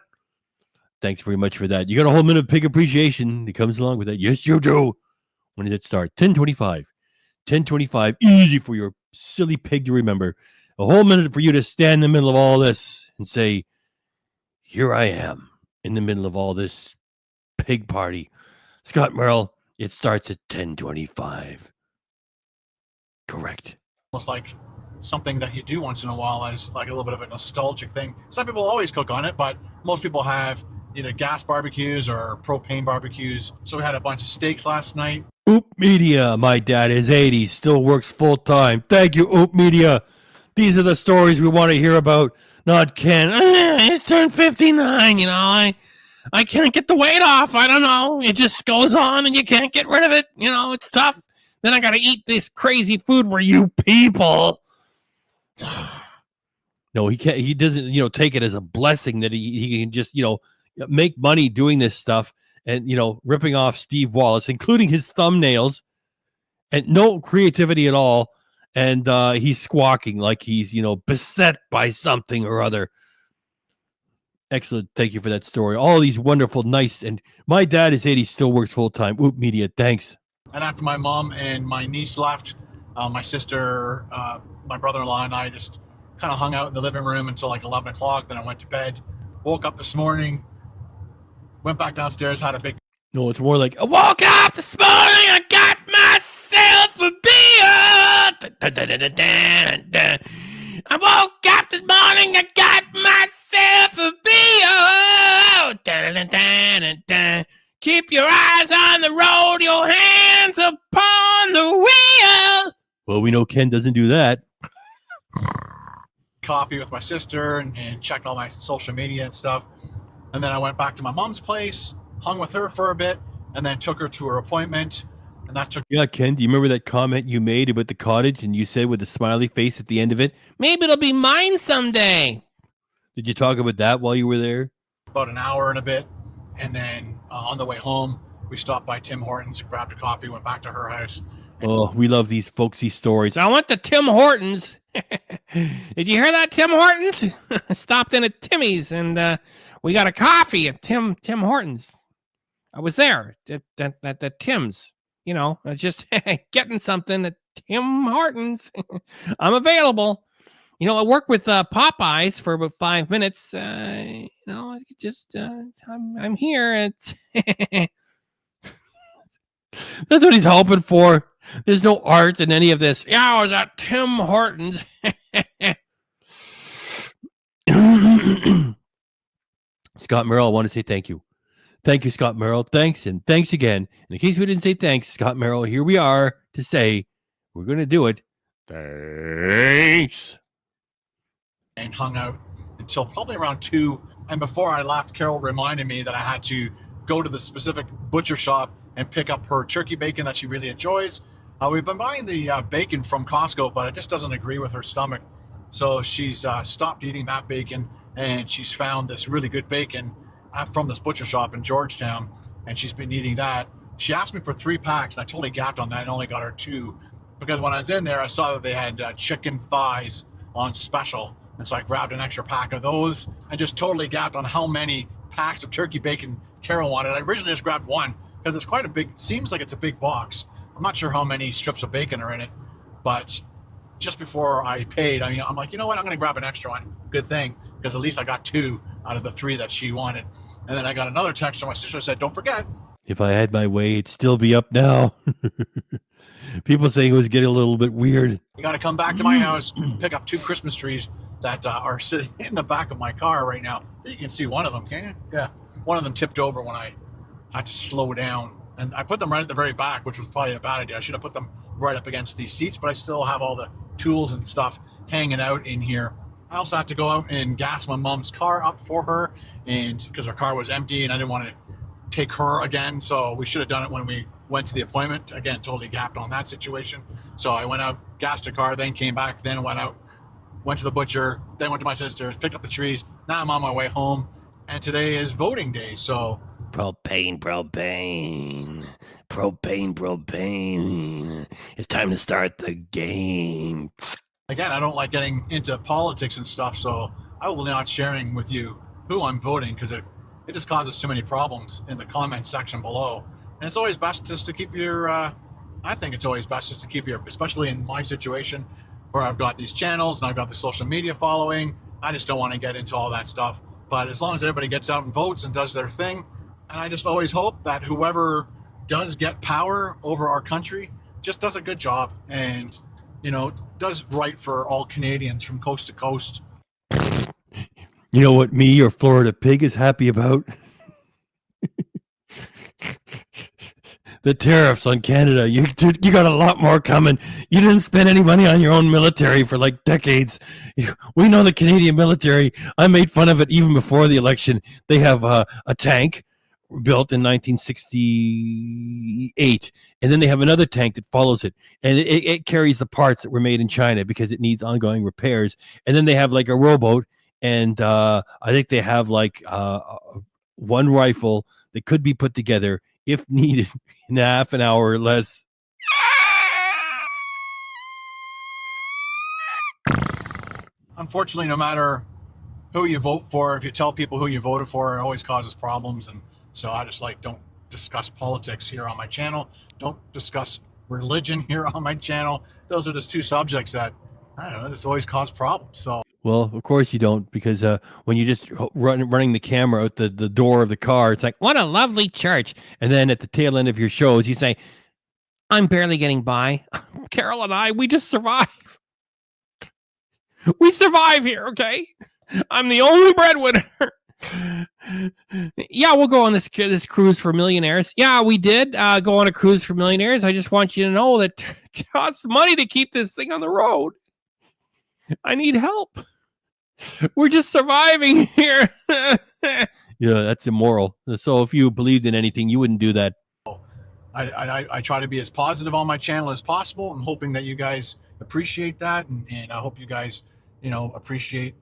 Thanks very much for that. You got a whole minute of pig appreciation that comes along with that. Yes, you do. When did it start? 10:25. 10:25. Easy for your silly pig to remember. A whole minute for you to stand in the middle of all this and say, here I am in the middle of all this pig party. Scott Merrill, it starts at 10:25. Correct. almost like something that you do once in a while as like a little bit of a nostalgic thing. Some people always cook on it, but most people have either gas barbecues or propane barbecues. So we had a bunch of steaks last night. Oop Media. My dad is 80, still works full time. Thank you, Oop Media. These are the stories we want to hear about, not Ken. He's turned 59, you know. I can't get the weight off. I don't know. It just goes on and you can't get rid of it. You know, it's tough. Then I got to eat this crazy food for you people. No, he can't. He doesn't, you know, take it as a blessing that he can just, you know, make money doing this stuff and, you know, ripping off Steve Wallace, including his thumbnails, and no creativity at all. And he's squawking like he's, you know, beset by something or other. Excellent. Thank you for that story. All these wonderful, nice, and my dad is 80, still works full time. Oop Media, thanks. And after my mom and my niece left, my sister, my brother-in-law, and I just kind of hung out in the living room until like 11 o'clock. Then I went to bed, woke up this morning, went back downstairs, had a big... No, it's more like, I woke up this morning, I got myself a beer. I woke up this morning, I got myself a beer. Keep your eyes on the road, your hands upon the wheel. Well, we know Ken doesn't do that. Coffee with my sister and checked all my social media and stuff. And then I went back to my mom's place, hung with her for a bit, and then took her to her appointment. And that took... Yeah, Ken, do you remember that comment you made about the cottage and you said with a smiley face at the end of it, maybe it'll be mine someday? Did you talk about that while you were there? About an hour and a bit. And then on the way home, we stopped by Tim Hortons, grabbed a coffee, went back to her house. Oh, we love these folksy stories. I went to Tim Hortons. Did you hear that, Tim Hortons? Stopped in at Timmy's and we got a coffee at Tim Hortons. I was there at Tim's. You know, I was just getting something at Tim Hortons. I'm available. You know, I work with Popeyes for about 5 minutes. You know, I just I'm here. That's what he's hoping for. There's no art in any of this. Yeah, I was at Tim Hortons. Scott Merrill, I want to say thank you. Thank you, Scott Merrill. Thanks, and thanks again. And in case we didn't say thanks, Scott Merrill, here we are to say we're going to do it. Thanks. And hung out until probably around 2. And before I left, Carol reminded me that I had to go to the specific butcher shop and pick up her turkey bacon that she really enjoys. We've been buying the bacon from Costco, but it just doesn't agree with her stomach. So she's stopped eating that bacon, and she's found this really good bacon from this butcher shop in Georgetown, and she's been eating that. She asked me for 3 packs, and I totally gapped on that and only got her 2. Because when I was in there, I saw that they had chicken thighs on special. And so I grabbed an extra pack of those and just totally gapped on how many packs of turkey bacon Carol wanted. I originally just grabbed 1 because it's quite a big, seems like it's a big box. I'm not sure how many strips of bacon are in it, but just before I paid, I'm like, you know what? I'm going to grab an extra one. Good thing, because at least I got 2 out of the 3 that she wanted. And then I got another text from my sister that said, don't forget. If I had my way, it'd still be up now. People saying it was getting a little bit weird. You got to come back to my house, pick up 2 Christmas trees that are sitting in the back of my car right now. You can see one of them, can you? Yeah. One of them tipped over when I had to slow down. And I put them right at the very back, which was probably a bad idea. I should have put them right up against these seats, but I still have all the tools and stuff hanging out in here. I also had to go out and gas my mom's car up for her, and because her car was empty and I didn't want to take her again, so we should have done it when we went to the appointment. Again, totally gapped on that situation. So I went out, gassed her car, then came back, then went out, went to the butcher, then went to my sister's, picked up the trees. Now I'm on my way home, and today is voting day, so... Propane. It's time to start the game. Again, I don't like getting into politics and stuff, so I will not sharing with you who I'm voting, because it just causes too many problems in the comment section below. And it's always best just to keep your, I think it's always best just to keep your, especially in my situation, where I've got these channels and I've got the social media following, I just don't want to get into all that stuff. But as long as everybody gets out and votes and does their thing, and I just always hope that whoever does get power over our country just does a good job and, you know, does right for all Canadians from coast to coast. You know what me or Florida Pig is happy about? The tariffs on Canada. You got a lot more coming. You didn't spend any money on your own military for like decades. We know the Canadian military. I made fun of it even before the election. They have a tank built in 1968, and then they have another tank that follows it, and it carries the parts that were made in China because it needs ongoing repairs. And then they have like a rowboat, and I think they have like one rifle that could be put together if needed in half an hour or less. Unfortunately, no matter who you vote for, if you tell people who you voted for, it always causes problems. And so I just don't discuss politics here on my channel. Don't discuss religion here on my channel. Those are just two subjects that, I don't know, just always cause problems. So. Well, of course you don't, because when you just running the camera out the door of the car, it's like, what a lovely church. And then at the tail end of your shows, you say, I'm barely getting by. Carol and I, we just survive. We survive here, okay? I'm the only breadwinner. Yeah, we'll go on this cruise for millionaires. Yeah, we did go on a cruise for millionaires. I just want you to know that it costs money to keep this thing on the road. I need help. We're just surviving here. Yeah, that's immoral. So if you believed in anything, you wouldn't do that. I try to be as positive on my channel as possible. I'm hoping that you guys appreciate that, and I hope you guys, appreciate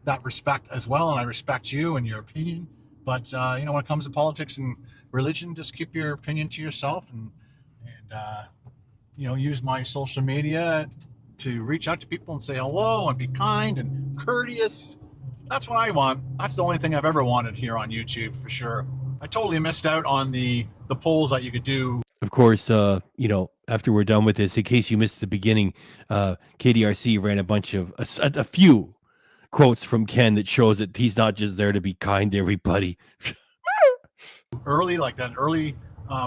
that respect as well. And I respect you and your opinion. But when it comes to politics and religion, just keep your opinion to yourself, and use my social media to reach out to people and say hello and be kind and courteous. That's what I want. That's the only thing I've ever wanted here on YouTube, for sure. I totally missed out on the polls that you could do. Of course, after we're done with this, in case you missed the beginning, KDRC ran a bunch of a few quotes from Ken that shows that he's not just there to be kind to everybody. Early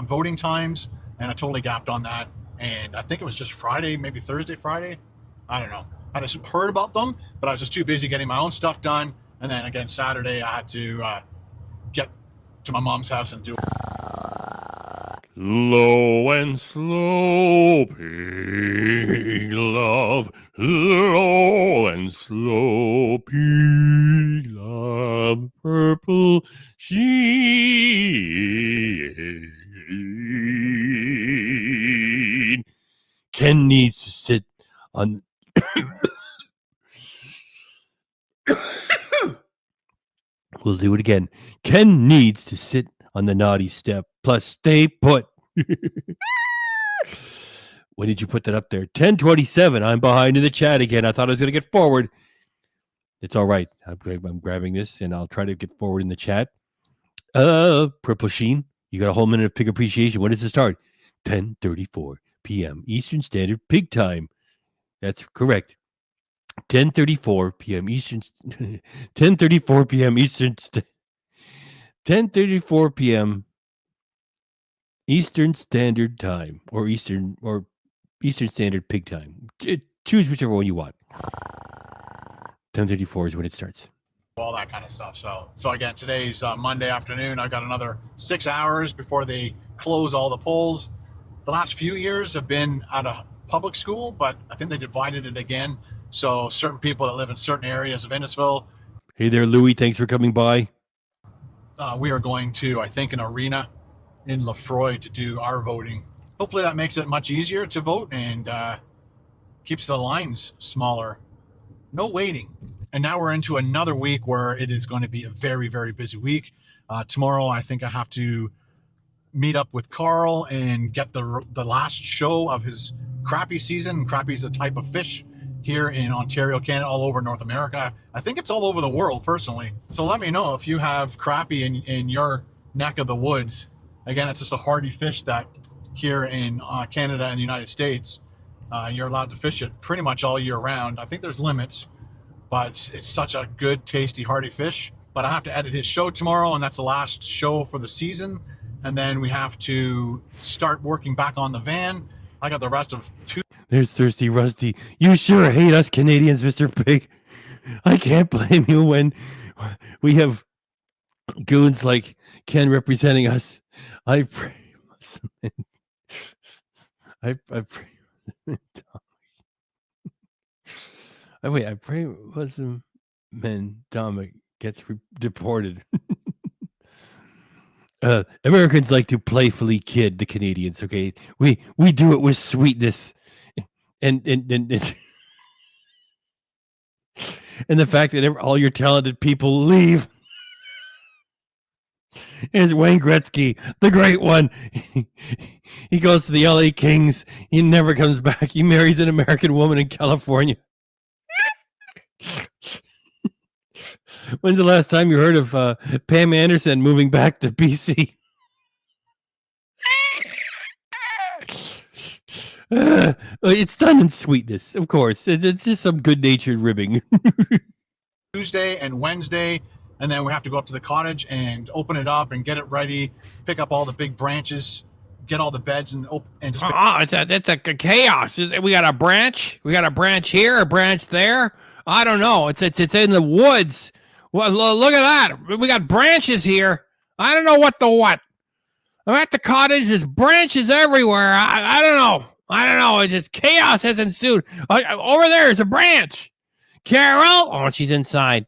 voting times, and I totally gapped on that. And I think it was just Friday, maybe Thursday, Friday. I don't know. I just heard about them, but I was just too busy getting my own stuff done. And then again, Saturday, I had to get to my mom's house and do it. Low and slow, pig love. Low and slow, pig love. Purple sheen. Ken needs to sit on. We'll do it again. Ken needs to sit on the naughty step. Plus, stay put. When did you put that up there? 10:27. I'm behind in the chat again. I thought I was going to get forward. It's all right. I'm grabbing this, and I'll try to get forward in the chat. Purple Sheen, you got a whole minute of pig appreciation. When does it start? 10:34 p.m. Eastern Standard Pig Time. That's correct. 10:34 p.m. Eastern. 10:34 p.m. Eastern. 10:34 p.m. Eastern Standard Time, or Eastern Standard Pig Time. Choose whichever one you want. 10:34 is when it starts. All that kind of stuff. So again, today's Monday afternoon. I've got another 6 hours before they close all the polls. The last few years have been at a public school, but I think they divided it again. So certain people that live in certain areas of Innisfil. Hey there, Louie. Thanks for coming by. We are going to, I think, an arena in Lefroy to do our voting. Hopefully that makes it much easier to vote and keeps the lines smaller. No waiting. And now we're into another week where it is going to be a very, very busy week. Tomorrow, I think I have to meet up with Carl and get the last show of his crappie season. Crappie is a type of fish here in Ontario, Canada, all over North America. I think it's all over the world, personally. So let me know if you have crappie in your neck of the woods. Again, it's just a hardy fish that here in Canada and the United States, you're allowed to fish it pretty much all year round. I think there's limits, but it's such a good, tasty, hardy fish. But I have to edit his show tomorrow, and that's the last show for the season. And then we have to start working back on the van. I got the rest of There's Thirsty Rusty. You sure hate us Canadians, Mr. Pig. I can't blame you when we have goons like Ken representing us. I pray. I pray. I pray Muslim men Domik gets deported. Americans like to playfully kid the Canadians. Okay, we do it with sweetness, and and the fact that all your talented people leave. Is Wayne Gretzky, the great one. He goes to the LA Kings. He never comes back. He marries an American woman in California. When's the last time you heard of Pam Anderson moving back to BC? It's done in sweetness, of course. It's just some good-natured ribbing. Tuesday and Wednesday, and then we have to go up to the cottage and open it up and get it ready, pick up all the big branches, get all the beds and just. It's a chaos. We got a branch. We got a branch here, a branch there. I don't know. It's in the woods. Well, look at that. We got branches here. I don't know what. I'm at the cottage. There's branches everywhere. I don't know. It's just chaos has ensued. Over there is a branch. Carol. Oh, she's inside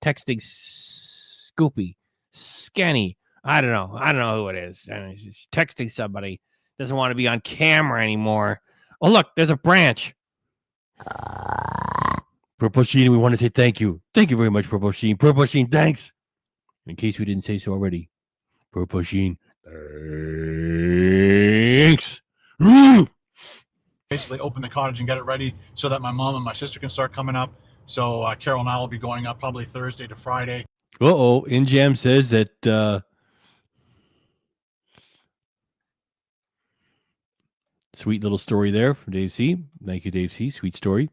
texting Scoopy. Scanny. I don't know who it is. She's texting somebody. Doesn't want to be on camera anymore. Oh, look, there's a branch. Purple Sheen, we want to say thank you. Thank you very much, Purple Sheen. Purple Sheen, thanks. In case we didn't say so already. Purple Sheen, thanks. Basically open the cottage and get it ready so that my mom and my sister can start coming up. So Carol and I will be going up probably Thursday to Friday. Uh-oh. InJam says that sweet little story there from Dave C. Thank you, Dave C. Sweet story.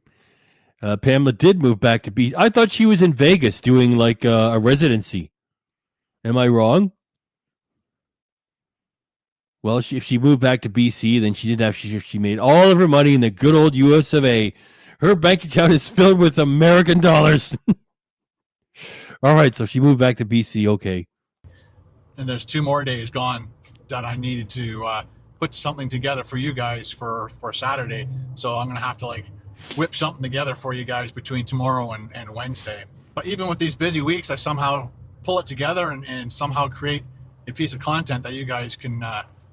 Pamela did move back to BC. I thought she was in Vegas doing like a residency. Am I wrong? Well, if she moved back to BC, then she didn't have. She made all of her money in the good old U.S. of A. Her bank account is filled with American dollars. All right, so she moved back to BC. Okay. And there's 2 more days gone that I needed to put something together for you guys for Saturday. So I'm gonna have to like whip something together for you guys between tomorrow and Wednesday. But even with these busy weeks, I somehow pull it together and somehow create a piece of content that you guys can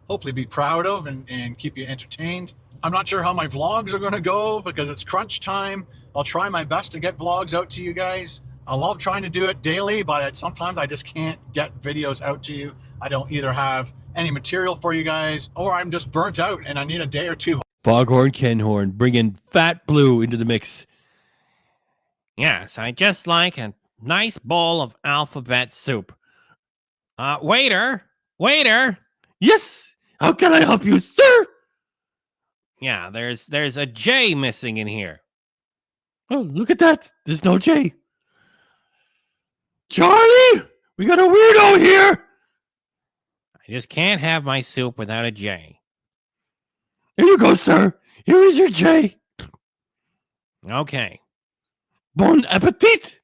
hopefully be proud of and keep you entertained. I'm not sure how my vlogs are going to go because it's crunch time. I'll try my best to get vlogs out to you guys. I love trying to do it daily, but sometimes I just can't get videos out to you. I don't either have any material for you guys or I'm just burnt out and I need a day or two. Foghorn Kenhorn, bringing Fat Blue into the mix. Yes, I just like a nice bowl of alphabet soup. Waiter. Yes. How can I help you, sir? Yeah, there's a J missing in here. Oh, look at that. There's no J. Charlie, we got a weirdo here. I just can't have my soup without a J. Here you go, sir. Here is your J. Okay. Bon appetit.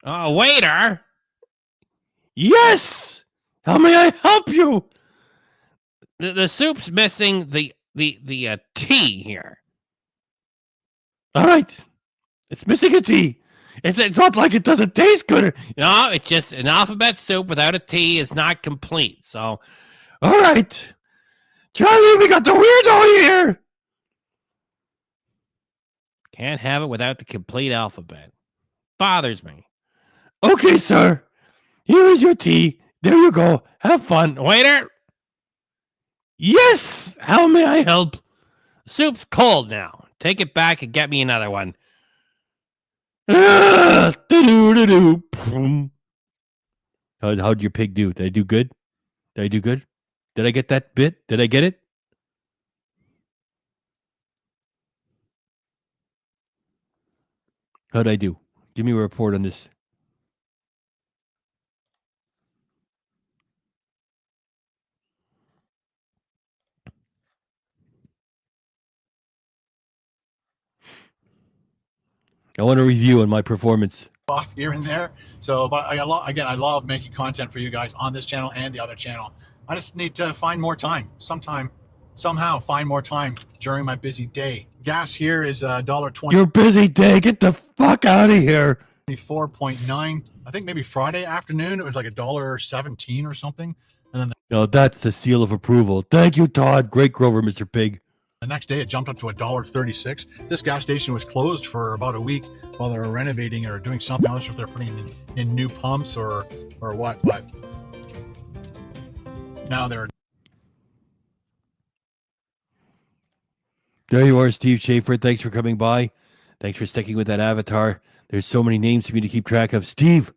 Waiter. Yes. How may I help you? The soup's missing the T here. All right. It's missing a T. It's not like it doesn't taste good. No, it's just an alphabet soup without a T is not complete. So, all right. Charlie, we got the weirdo here. Can't have it without the complete alphabet. Bothers me. Okay, sir. Here is your tea. There you go. Have fun. Waiter. Yes. How may I help? Soup's cold now. Take it back and get me another one. How'd your pig do? Did I do good? Did I get that bit? Did I get it? How'd I do? Give me a report on this. I want a review on my performance. Off here and there. So, but I love making content for you guys on this channel and the other channel. I just need to find more time. Somehow find more time during my busy day. Gas here is $1.20. Your busy day. Get the fuck out of here. 24.9. I think maybe Friday afternoon it was like $1.17 or something. And then No, that's the seal of approval. Thank you, Todd. Great Grover, Mr. Pig. the next day it jumped up to $1.36. This gas station was closed for about a week while they were renovating it or doing something. I'm not sure if they're putting in new pumps or what, but now they're. There you are, Steve Schaefer. Thanks for coming by. Thanks for sticking with that avatar. There's so many names for me to keep track of. Steve,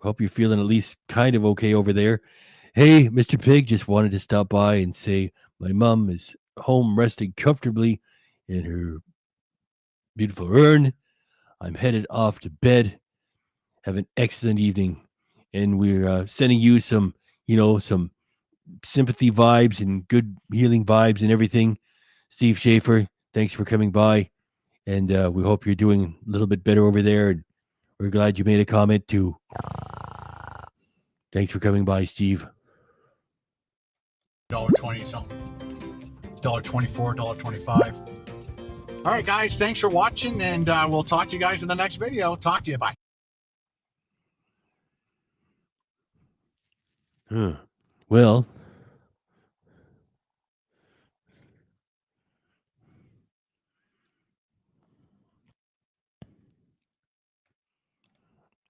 hope you're feeling at least kind of okay over there. Hey, Mr. Pig, just wanted to stop by and say my mom is home resting comfortably in her beautiful urn. I'm headed off to bed. Have an excellent evening. And we're sending you some sympathy vibes and good healing vibes and everything. Steve Schaefer, thanks for coming by. And we hope you're doing a little bit better over there. And we're glad you made a comment too. Thanks for coming by, Steve. $1.20 something. $1.24, $1.25. All right, guys, thanks for watching, and we'll talk to you guys in the next video. Talk to you. Bye. Well,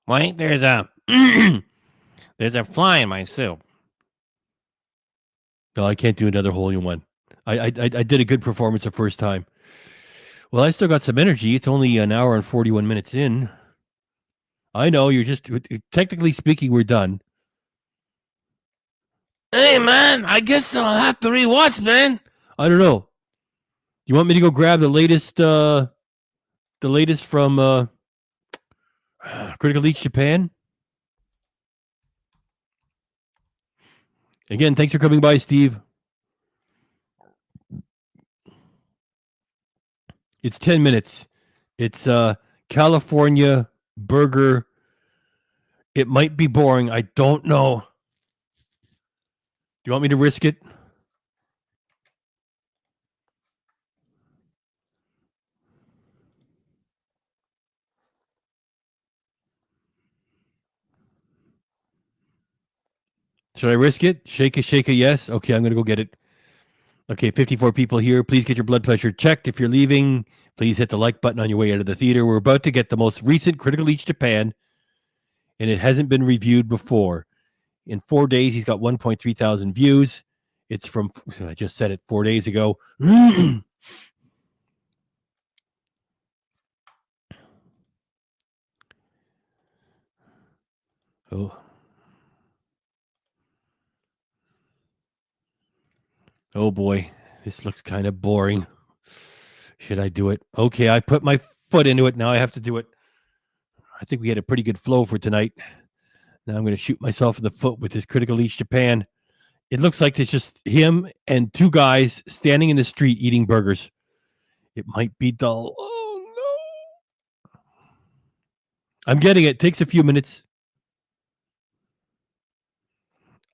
Wait, there's a there's a fly in my soup. no, I can't do another hole in one. I did a good performance the first time. Well, I still got some energy. It's only an hour and 41 minutes in. I know, you're just, technically speaking, we're done. Hey, man, I guess I'll have to rewatch, man. I don't know. You want me to go grab the latest from Critical Leech Japan? Again, thanks for coming by, Steve. It's 10 minutes. It's California burger. It might be boring. I don't know. Do you want me to risk it? Should I risk it? Shake a yes. Okay, I'm going to go get it. Okay, 54 people here. Please get your blood pressure checked. If you're leaving, please hit the like button on your way out of the theater. We're about to get the most recent Critical Leech Japan, and it hasn't been reviewed before. In 4 days, he's got 1.3 thousand views. It's from, I just said it 4 days ago. Oh. Oh boy, this looks kind of boring. Should I do it? Okay, I put my foot into it. Now I have to do it. I think we had a pretty good flow for tonight. Now I'm going to shoot myself in the foot with this Critical Leech Japan. It looks like it's just him and two guys standing in the street eating burgers. It might be dull. Oh, no. I'm getting it. Takes a few minutes.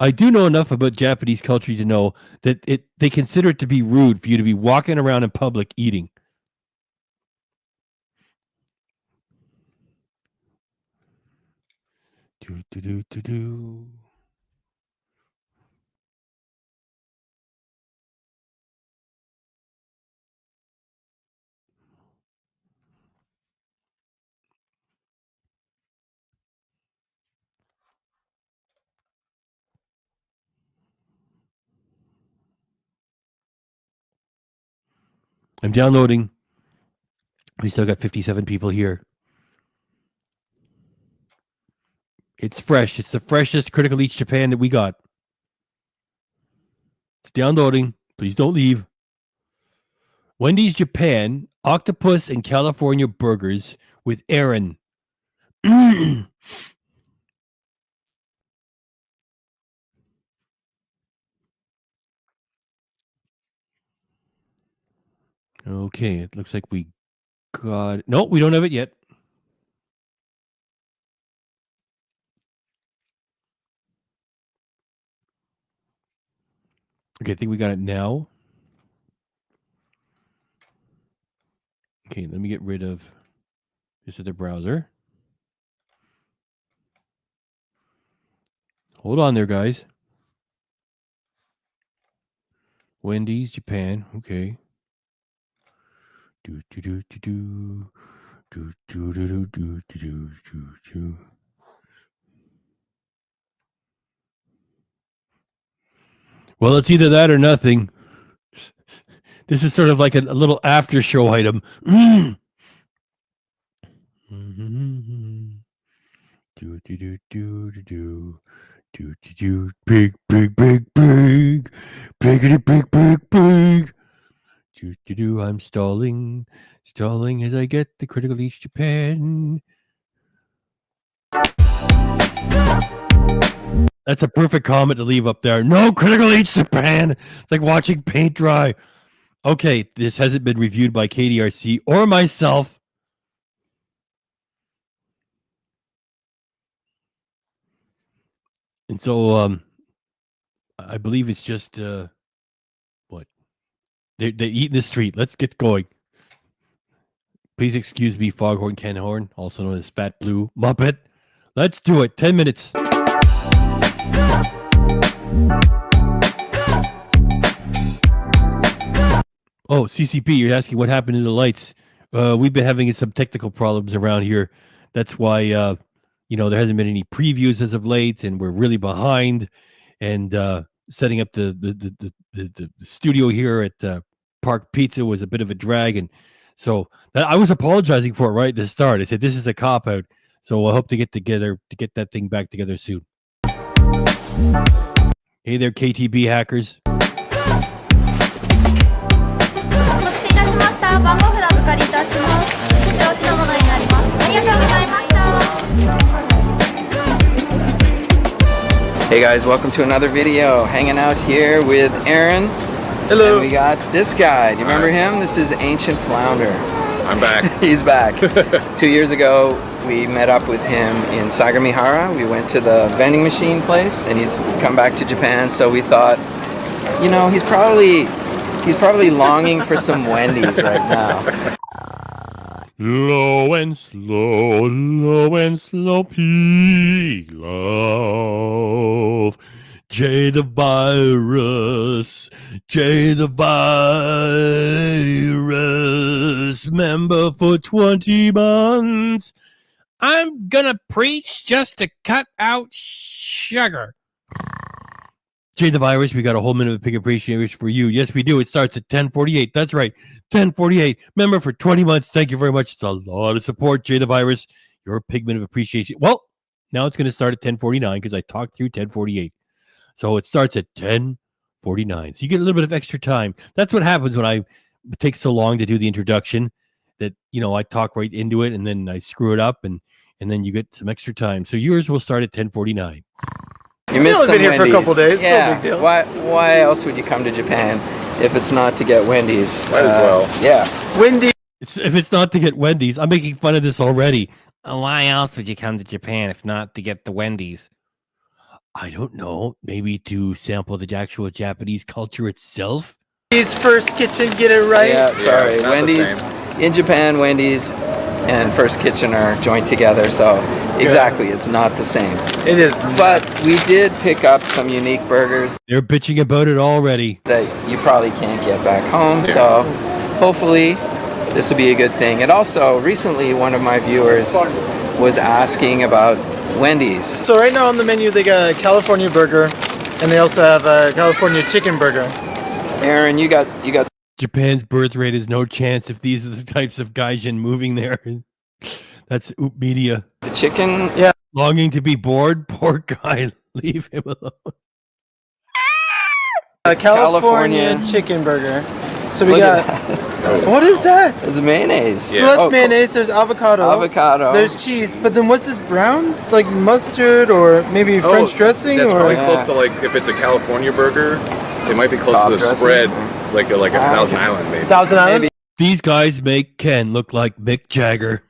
I do know enough about Japanese culture to know that they consider it to be rude for you to be walking around in public eating. Do. I'm downloading. We still got 57 people here. It's fresh. It's the freshest Critical Leech Japan that we got. It's downloading. Please don't leave. Wendy's Japan, octopus and California burgers with Aaron. Okay, it looks like we got... No, we don't have it yet. Okay, I think we got it now. Okay, let me get rid of this other browser. Hold on there, guys. Wendy's, Japan. Okay. Do do do do do do do do do do do do. Well, it's either that or nothing. This is sort of like a little after show item. Do do do do do do do do do. Big big big big biggity big big big. Do do do. I'm stalling as I get the critical East Japan. That's a perfect comment to leave up there. No critical East Japan. It's like watching paint dry. Okay, this hasn't been reviewed by KDRC or myself. And so I believe it's just what? They eat in the street. Let's get going. Please excuse me, Foghorn Ken Horn, also known as Fat Blue Muppet. Let's do it. 10 minutes. Oh, CCP, you're asking what happened to the lights. We've been having some technical problems around here. That's why, there hasn't been any previews as of late, and we're really behind. And setting up the studio here at Park Pizza was a bit of a drag. And so I was apologizing for it right at the start. I said, this is a cop-out. So I hope to get together to get that thing back together soon. Hey there, KTB hackers. Hey guys, welcome to another video. Hanging out here with Aaron. Hello. And we got this guy. Do you remember him? This is Ancient Flounder. I'm back. He's back. 2 years ago, we met up with him in Sagamihara. We went to the vending machine place, and he's come back to Japan. So we thought, he's probably longing for some Wendy's right now. Low and slow, peak love. J the virus, member for 20 months. I'm gonna preach just to cut out sugar. Jay the Virus, we got a whole minute of pig appreciation for you. Yes, we do. It starts at 10:48. That's right, 10:48. Member for 20 months. Thank you very much. It's a lot of support, Jay the Virus. Your pigment of appreciation. Well, now it's going to start at 10:49 because I talked through 10:48. So it starts at 10:49. So you get a little bit of extra time. That's what happens when it takes so long to do the introduction that, I talk right into it and then I screw it up and then you get some extra time. So yours will start at 10:49. You missed some been here Wendy's. for a couple days. Yeah. No big deal. Why else would you come to Japan if it's not to get Wendy's? Might as well. Yeah. Wendy. If it's not to get Wendy's, I'm making fun of this already. Why else would you come to Japan if not to get the Wendy's? I don't know. Maybe to sample the actual Japanese culture itself. Wendy's First Kitchen, get it right. Yeah, sorry. not the Wendy's same. in Japan, Wendy's and First Kitchen are joined together, so exactly, it's not the same. It is. But we did pick up some unique burgers They're bitching about it already. that you probably can't get back home, so hopefully this will be a good thing. And also, recently one of my viewers was asking about Wendy's. So right now on the menu they got a California burger, and they also have a California chicken burger. Aaron, you got Japan's birth rate is no chance if these are the types of gaijin moving there. That's Oop Media. the chicken. Yeah. Longing to be bored? Poor guy. Leave him alone. A California California. chicken burger. So we Look got. at that. What is that? It's mayonnaise. Yeah. So that's Oh, cool. mayonnaise. There's avocado. Avocado. There's cheese. But then what's this? Browns? Like mustard or maybe French dressing? That's or probably Yeah. close to if it's a California burger, it might be close Top to the dressing? spread, like a Ah, Thousand Island maybe. Thousand Island? Maybe. These guys make Ken look like Mick Jagger.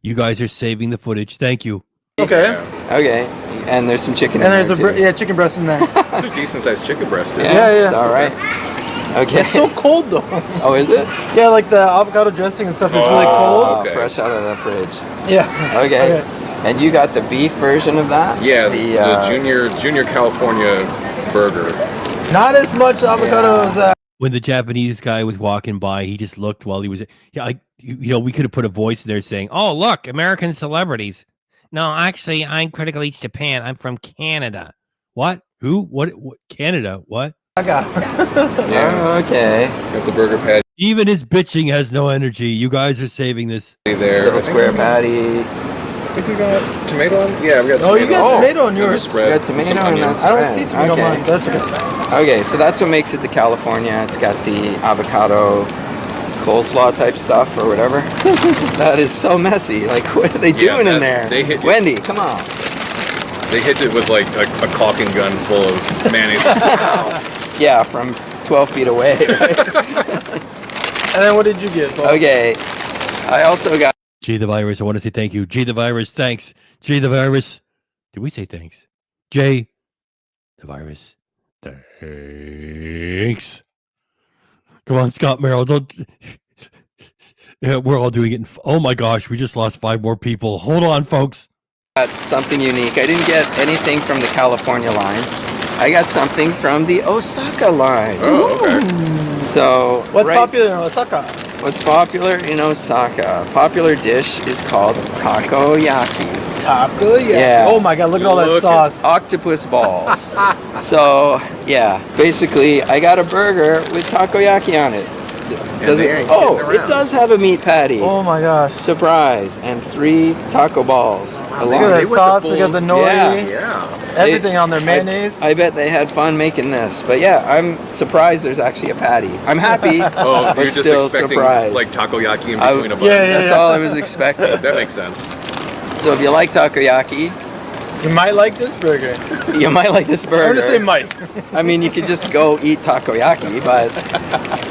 You guys are saving the footage. Thank you. Okay. Okay. And there's some chicken And in there's there, too. chicken breast in there. It's a decent sized chicken breast, too. Yeah. It's all right. Okay. It's so cold though. Oh, is it? Yeah, like the avocado dressing and stuff is really cold. Oh, Okay. fresh out of the fridge. Yeah. Okay. And you got the beef version of that? Yeah, the junior California burger. Not as much avocado as that. When the Japanese guy was walking by, he just looked while he was. Yeah, we could have put a voice there saying, "Oh, look, American celebrities." No, actually, I'm Critical Eats Japan. I'm from Canada. What? Who? What Canada? What? Yeah. Okay. Got the burger patty Even his bitching has no energy. You guys are saving this. there. Little square patty. I think we got tomato on. Yeah, we got. Oh, you got tomato on and the yours. spread, You got tomato some on onion. that I don't spread. see tomato on Okay. mine. That's okay. Okay, so that's what makes it the California. It's got the avocado coleslaw type stuff or whatever. That is so messy. Like, what are they doing in there? they hit you. Wendy, come on. They hit it with like a caulking gun full of mayonnaise. Yeah, from 12 feet away. Right? And then what did you get, Paul? Okay. I also got. G the virus. I want to say thank you. G the virus. Thanks. G the virus. Did we say thanks? J the virus. Thanks. Come on, Scott Merrill. Don't. Yeah, we're all doing it. Oh my gosh, we just lost 5 more people. Hold on, folks. Got something unique. I didn't get anything from the California line. I got something from the Osaka line. Oh, okay. So, What's popular in Osaka? What's popular in Osaka? Popular dish is called takoyaki. Takoyaki. Yeah. Oh my god, look at all that Look at- sauce. Octopus balls. So, yeah, basically, I got a burger with takoyaki on it. Does they it? ain't Oh, getting it around. does have a meat patty. Oh my gosh. Surprise! And 3 taco balls. Look at along. that They went sauce, the look at the full- nori, Yeah. everything on their mayonnaise. I bet they had fun making this. But yeah, I'm surprised there's actually a patty. I'm happy, Oh, but you're just still expecting surprised. like takoyaki in I- between a bun. Yeah. That's all I was expecting. That makes sense. So if you like takoyaki, You might like this burger. you might like this burger. I'm gonna say might. I mean, you could just go eat takoyaki, but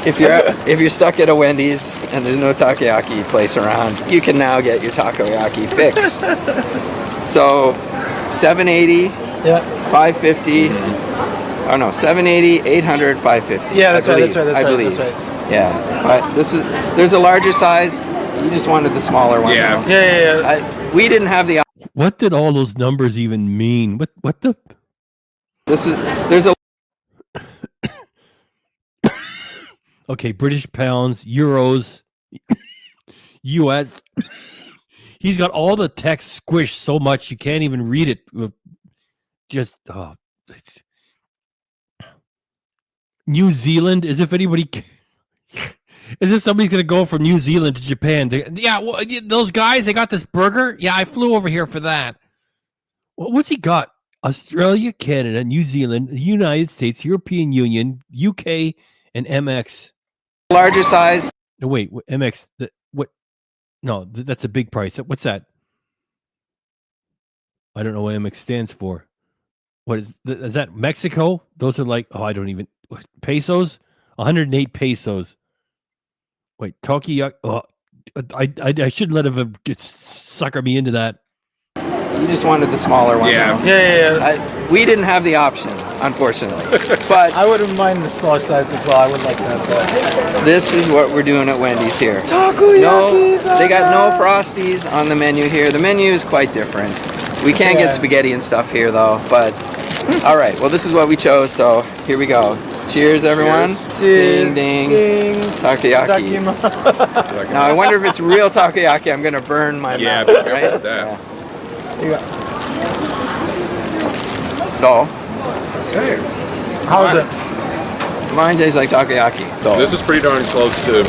if you're stuck at a Wendy's and there's no takoyaki place around, you can now get your takoyaki fix. So, $7.80, Yeah. $5.50. Oh no, $7.80, $800, $5.50. Yeah, that's I right, believe, that's right, I that's believe. right, that's Yeah, but there's a larger size. You just wanted the smaller one. Yeah. though. Yeah. We didn't have the. What did all those numbers even mean? What the? There's a. Okay, British pounds, euros, US. He's got all the text squished so much you can't even read it. Just New Zealand, as if anybody, as if somebody's gonna go from New Zealand to Japan. Yeah, well, those guys, they got this burger. Yeah, I flew over here for that. What's he got? Australia, Canada, New Zealand, the United States, European Union, UK, and MX. Larger size. No, wait, MX. What? No, that's a big price. What's that? I don't know what MX stands for. What is that? Mexico? Those are like, I don't even, pesos. 108 pesos. Wait, Tokyo. Oh, I should let him sucker me into that. You just wanted the smaller one. Yeah. though. Yeah. We didn't have the option, unfortunately. But I wouldn't mind the smaller size as well. I would like that. But. this is what we're doing at Wendy's here. Takoyaki. No, they got no Frosties on the menu here. The menu is quite different. We can't get spaghetti and stuff here though, but all right. Well, this is what we chose, so here we go. Cheers, everyone. Cheers. Ding, ding. Ding. Takoyaki. Now, I wonder if it's real takoyaki. I'm going to burn my Yeah, mouth, be careful right? with that. Yeah. Here you go. No, Okay. How is it? mine tastes like takoyaki. So. This is pretty darn close to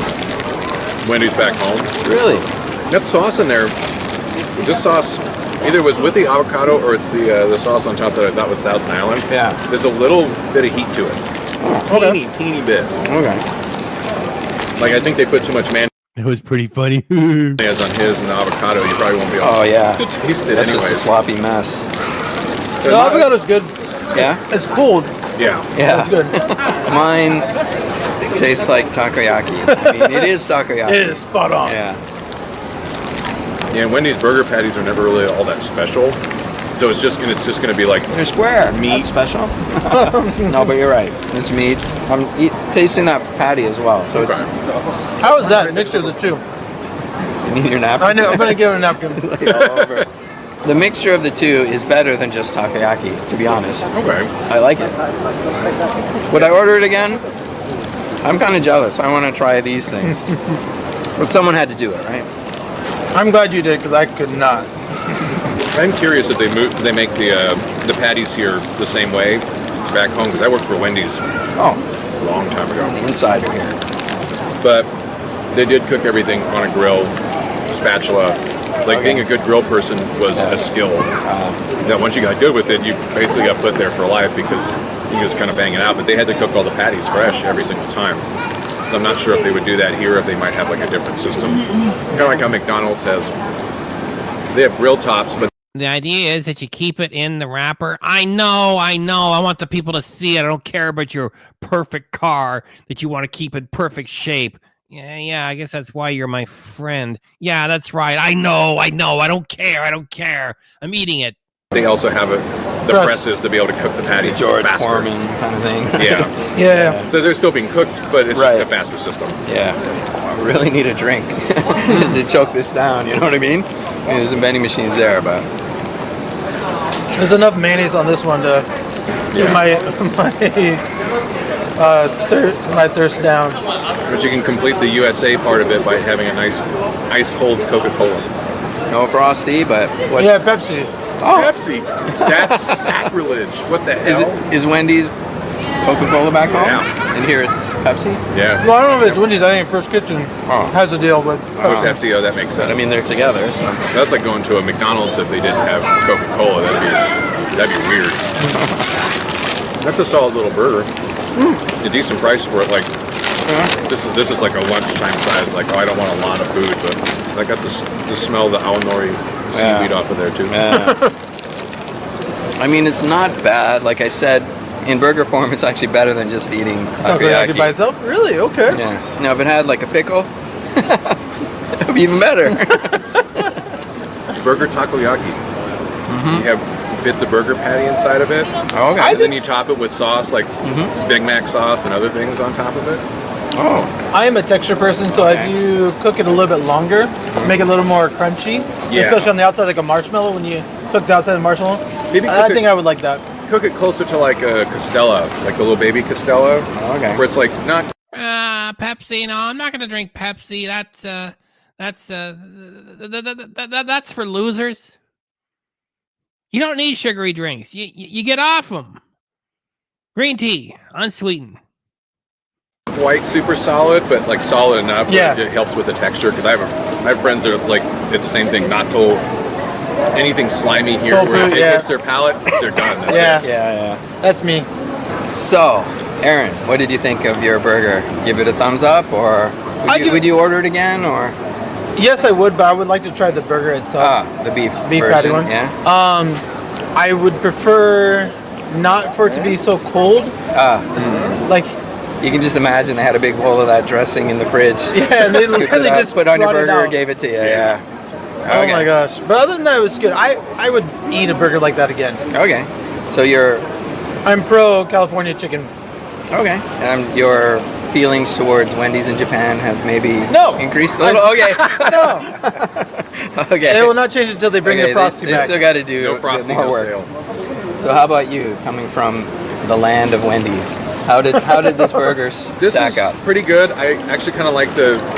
Wendy's back home. Really? That sauce in there, this sauce either was with the avocado or it's the sauce on top that I thought was Thousand Island. Yeah. There's a little bit of heat to it. Teeny bit. Okay. Like I think they put too much mayonnaise It was pretty funny. on his and the avocado. You probably won't be able Oh, yeah. to taste it That's just a anyways. sloppy mess. The avocado's good. Yeah? It's cold. Yeah. Yeah. It's good. Mine tastes like takoyaki. I mean, it is takoyaki. It is spot on. Yeah. Yeah, Wendy's burger patties are never really all that special. So it's just gonna be like They're square. meat. That's special. No, but you're right. It's meat. I'm tasting that patty as well. So it's. How is that mixture of the two? You need your napkin. I know. I'm gonna give it a napkin. Lay all over it. The mixture of the two is better than just takoyaki, to be honest. Okay. I like it. Would I order it again? I'm kind of jealous. I want to try these things. But someone had to do it, right? I'm glad you did because I could not. I'm curious if they make the patties here the same way back home, because I worked for Wendy's a long time ago. The insider here. But they did cook everything on a grill, spatula. Like being a good grill person was a skill. That once you got good with it, you basically got put there for life because you just kind of bang it out. But they had to cook all the patties fresh every single time. So I'm not sure if they would do that here, if they might have like a different system. Kind of like how McDonald's has. They have grill tops, but The idea is that you keep it in the wrapper. I know. I want the people to see it. I don't care about your perfect car that you want to keep in perfect shape. Yeah, I guess that's why you're my friend. Yeah, that's right. I know. I don't care. I'm eating it. they also have the presses to be able to cook the patties George faster. Foreman kind of thing. Yeah. Yeah. So they're still being cooked, but it's just a faster system. Yeah. I really need a drink to choke this down, you know what I mean? There's some vending machines there, but... There's enough mayonnaise on this one to keep my thirst down. But you can complete the USA part of it by having a nice ice-cold Coca-Cola. No Frosty, but... What? Yeah, Pepsi. Oh. Pepsi. That's sacrilege. What the hell? Is Wendy's Coca-Cola back home? Yeah. And here it's Pepsi? Yeah. Well, I don't know if it's Wendy's. I think First Kitchen has a deal with Pepsi. Oh, that makes sense. I mean, they're together, so... That's like going to a McDonald's if they didn't have Coca-Cola. That'd be weird. That's a solid little burger. A decent price for it. Like this is like a lunchtime size. Like, oh, I don't want a lot of food, but I got to smell the aonori seaweed off of there too. Yeah. I mean, it's not bad. Like I said, in burger form, it's actually better than just eating takoyaki by itself. Really? Okay. Yeah. Now, if it had like a pickle, it would be even better. Burger takoyaki. You have bits of burger patty inside of it. Oh, okay. And then you top it with sauce, like Big Mac sauce and other things on top of it. Oh. I am a texture person, so if you cook it a little bit longer, make it a little more crunchy, especially on the outside, like a marshmallow. When you cook the outside of the marshmallow, I think I would like that. Cook it closer to like a Costella, like the little baby Costella. Oh, okay. Where it's like not. Pepsi. No, I'm not gonna drink Pepsi. That's for losers. You don't need sugary drinks. You get off them. Green tea, unsweetened. Quite super solid, but like solid enough. Yeah. It helps with the texture because I have friends that are like it's the same thing. Not told anything slimy here where it hits their palate, they're done. That's it. Yeah. That's me. So, Aaron, what did you think of your burger? Give it a thumbs up, or would you order it again, or? Yes, I would, but I would like to try the burger itself. The beef patty one. Yeah. I would prefer not for it to be so cold. Like. You can just imagine they had a big bowl of that dressing in the fridge. Yeah, and they literally just put on your burger, and gave it to you. Yeah. Oh my gosh! But other than that, it was good. I would eat a burger like that again. Okay. So I'm pro California chicken. Okay. And your feelings towards Wendy's in Japan have maybe increased a little? Okay. No. Okay. They will not change until they bring the Frosty they back. still got to do No Frosty, more no work. sale. So how about you, coming from the land of Wendy's? How did this burger stack up? Pretty good. I actually kind of like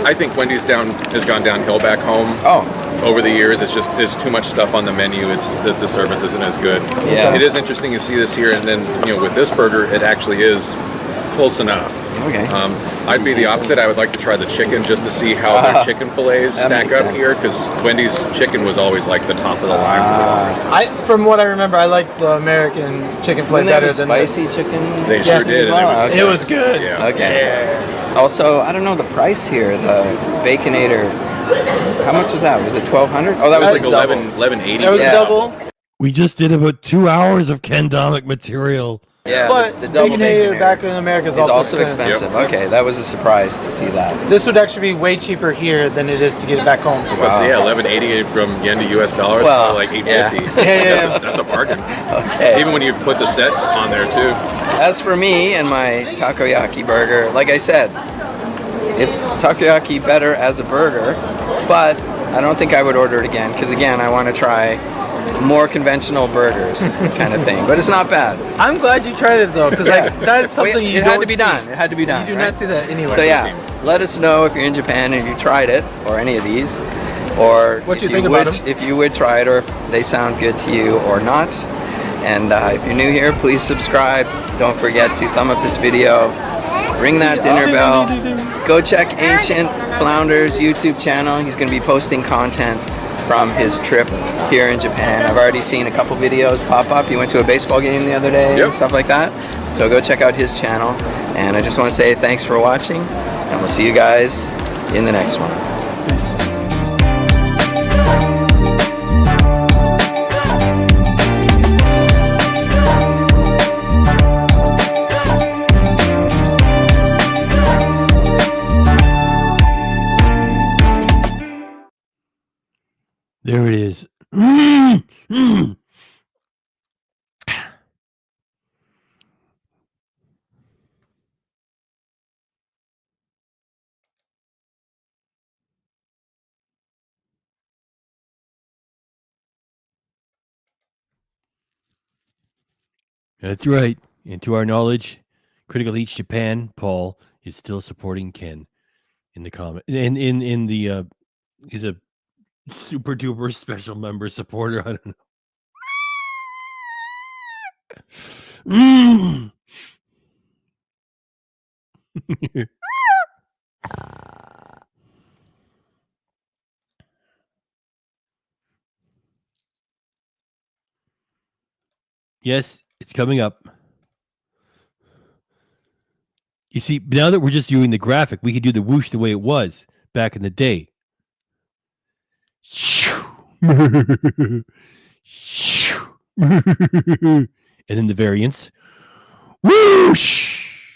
I think Wendy's has gone downhill back home. Oh. Over the years, there's too much stuff on the menu. It's the service isn't as good. Yeah. It is interesting to see this here, and then with this burger, it actually is close enough. Okay. I'd be the opposite. I would like to try the chicken just to see how their chicken fillets stack up here, because Wendy's chicken was always like the top of the line for the longest time. From what I remember, I like the American chicken fillet better than spicy chicken. They sure did. Well. It was good. Yeah. Okay. Yeah. Also, I don't know the price here. The Baconator. How much was that? Was it $1,200? Oh, that was like $11.80. That was double. We just did about 2 hours of Ken Domik material. Yeah, But the double Baconator Baconator back in America is is also expensive. Okay, that was a surprise to see that. This would actually be way cheaper here than it is to get it back home. I was about to say, yeah, 11.88 from yen to US dollars, Well, probably like 8.50. Yeah. That's a bargain. Okay. Even when you put the set on there too. As for me and my takoyaki burger, like I said, it's takoyaki better as a burger, but I don't think I would order it again because, again, I want to try more conventional burgers kind of thing. But it's not bad. I'm glad you tried it though, because like that's something you it don't had to be see. done. It had to be done. You do right? not see that anywhere. So yeah, let us know if you're in Japan and you tried it or any of these, or what if you think about them. If you would try it, or if they sound good to you or not. And if you're new here, please subscribe. Don't forget to thumb up this video. Ring that dinner bell. Go check Ancient Flounder's YouTube channel. He's going to be posting content from his trip here in Japan. I've already seen a couple videos pop up. He went to a baseball game the other day and stuff like that. So go check out his channel. And I just want to say thanks for watching, and we'll see you guys in the next one. There it is. That's right. And to our knowledge, Critical Eats Japan, Paul, is still supporting Ken in the comment. In the he's a super duper special member supporter. I don't know. Yes, it's coming up. You see, now that we're just doing the graphic, we could do the whoosh the way it was back in the day. And then the variants. Whoosh!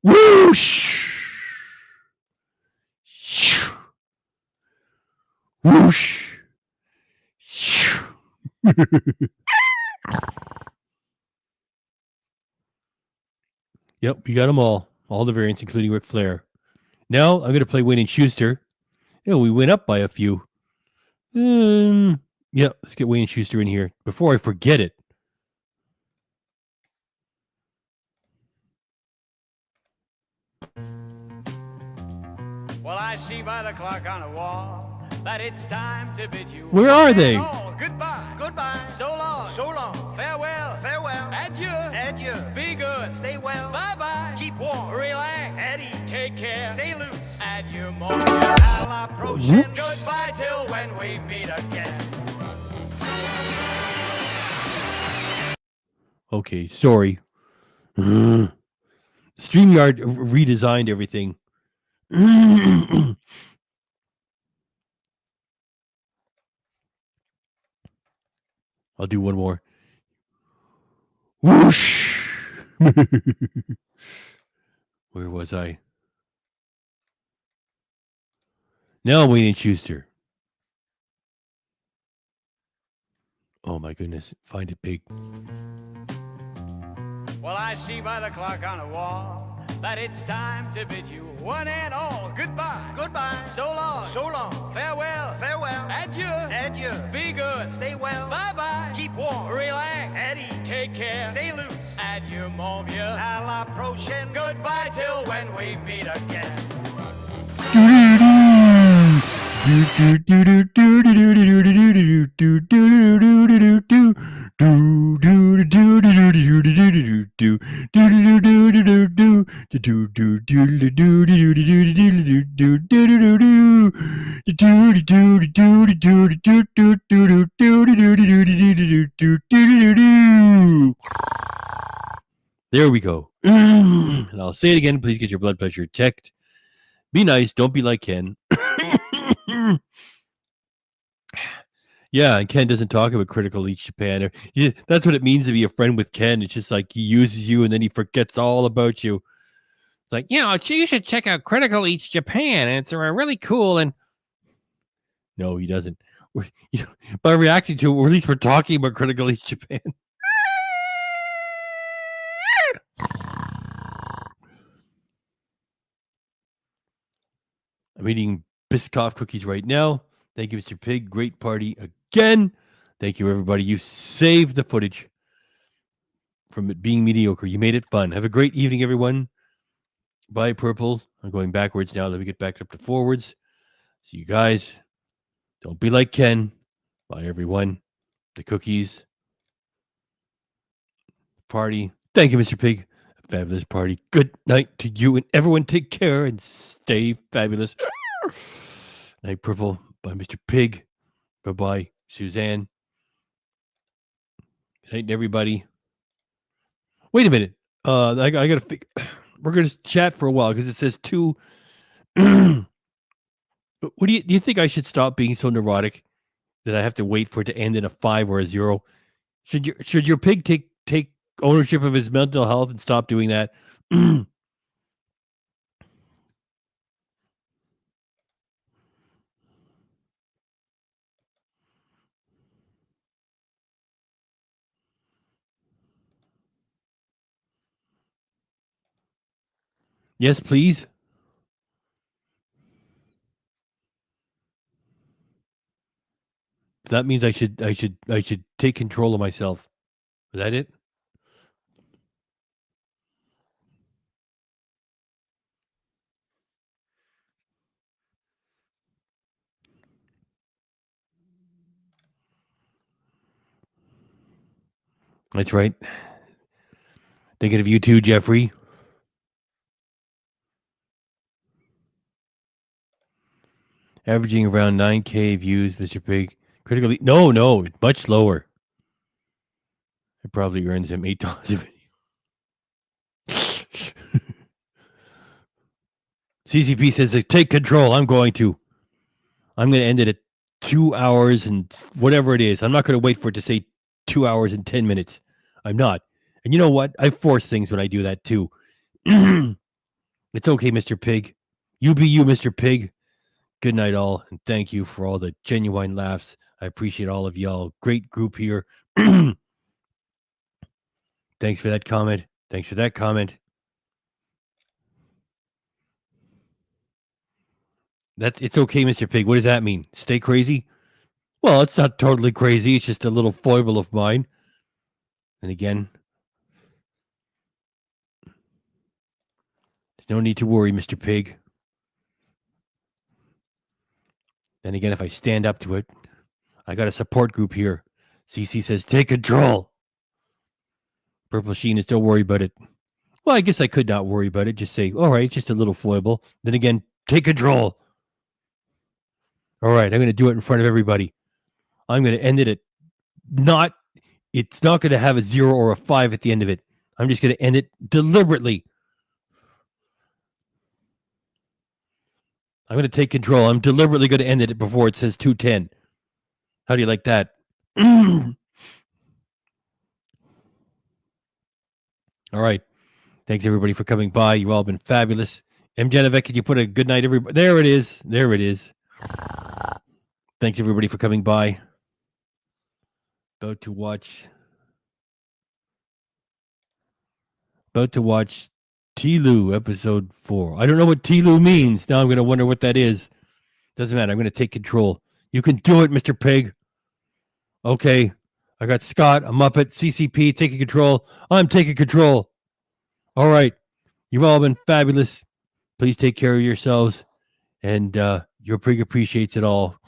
Whoosh! Whoosh! Yep, we got them all the variants, including Ric Flair. Now I'm going to play Wayne and Schuster. Yeah, we went up by a few. Yeah, let's get Wayne and Schuster in here before I forget it. Well, I see by the clock on the wall that it's time to bid you. Where are they? Goodbye. Goodbye. So long. So long. Farewell. Farewell. Adieu. Adieu. Be good. Stay well. Bye-bye. Keep warm. Relax. Eddie. Take care. Stay loose. Adieu, mon vieux. À la prochaine. Goodbye till when we meet again. Okay, sorry. StreamYard redesigned everything. I'll do one more. Whoosh! Where was I? Now Wayne and Schuster. Oh my goodness. Find it big. Well, I see by the clock on the wall that it's time to bid you one and all goodbye. Goodbye. So long. So long. Farewell. Farewell. Adieu. Adieu. Be good. Stay well. Bye-bye. Keep warm. Relax. Eddie. Take care. Stay loose. Adieu, mon vieux. À la prochaine. Goodbye till when we meet again. There we go. And I'll say it again. Please get your blood pressure checked. Be nice. Don't be like Ken. Yeah, and Ken doesn't talk about Critical Eats Japan. That's what it means to be a friend with Ken. It's just like he uses you and then he forgets all about you. It's like, you should check out Critical Eats Japan. It's really cool. And no, he doesn't. By reacting to it, or at least we're talking about Critical Eats Japan. I'm eating Biscoff cookies right now. Thank you, Mr. Pig. Great party again. Thank you, everybody. You saved the footage from it being mediocre. You made it fun. Have a great evening, everyone. Bye, Purple. I'm going backwards now. Let me get back up to forwards. See you guys. Don't be like Ken. Bye, everyone. The cookies. Party. Thank you, Mr. Pig. A fabulous party. Good night to you and everyone. Take care and stay fabulous. Night, Purple. Bye, Mr. Pig. Bye-bye, Suzanne. Good night, everybody. Wait a minute. I got to figure. We're going to chat for a while because it says 2. What do you think I should stop being so neurotic that I have to wait for it to end in a 5 or a 0? Should your pig take ownership of his mental health and stop doing that? Yes, please. That means I should take control of myself. Is that it? That's right. Thinking of you too, Jeffrey. Averaging around 9K views, Mr. Pig. Critically, no, much lower. It probably earns him $8 a video. CCP says, take control. I'm going to end it at 2 hours and whatever it is. I'm not going to wait for it to say 2 hours and 10 minutes. I'm not. And you know what? I force things when I do that too. It's okay, Mr. Pig. You be you, Mr. Pig. Good night, all, and thank you for all the genuine laughs. I appreciate all of y'all. Great group here. Thanks for that comment. Thanks for that comment. It's okay, Mr. Pig. What does that mean? Stay crazy? Well, it's not totally crazy. It's just a little foible of mine. And again, there's no need to worry, Mr. Pig. Then again, if I stand up to it, I got a support group here. CC says, take control. Purple Sheen is still worried about it. Well, I guess I could not worry about it. Just say, all right, just a little foible. Then again, take control. All right, I'm going to do it in front of everybody. I'm going to end it at it's not going to have a 0 or a 5 at the end of it. I'm just going to end it deliberately. I'm going to take control. I'm deliberately going to end it before it says 210. How do you like that? All right. Thanks, everybody, for coming by. You've all been fabulous. M. Genevieve, can you put a good night, everybody? There it is. There it is. Thanks, everybody, for coming by. About to watch Tilu episode 4. I don't know what Tilu means. Now I'm going to wonder what that is. Doesn't matter. I'm going to take control. You can do it, Mr. Pig. Okay. I got Scott, a Muppet, CCP, taking control. I'm taking control. All right. You've all been fabulous. Please take care of yourselves. And your pig appreciates it all.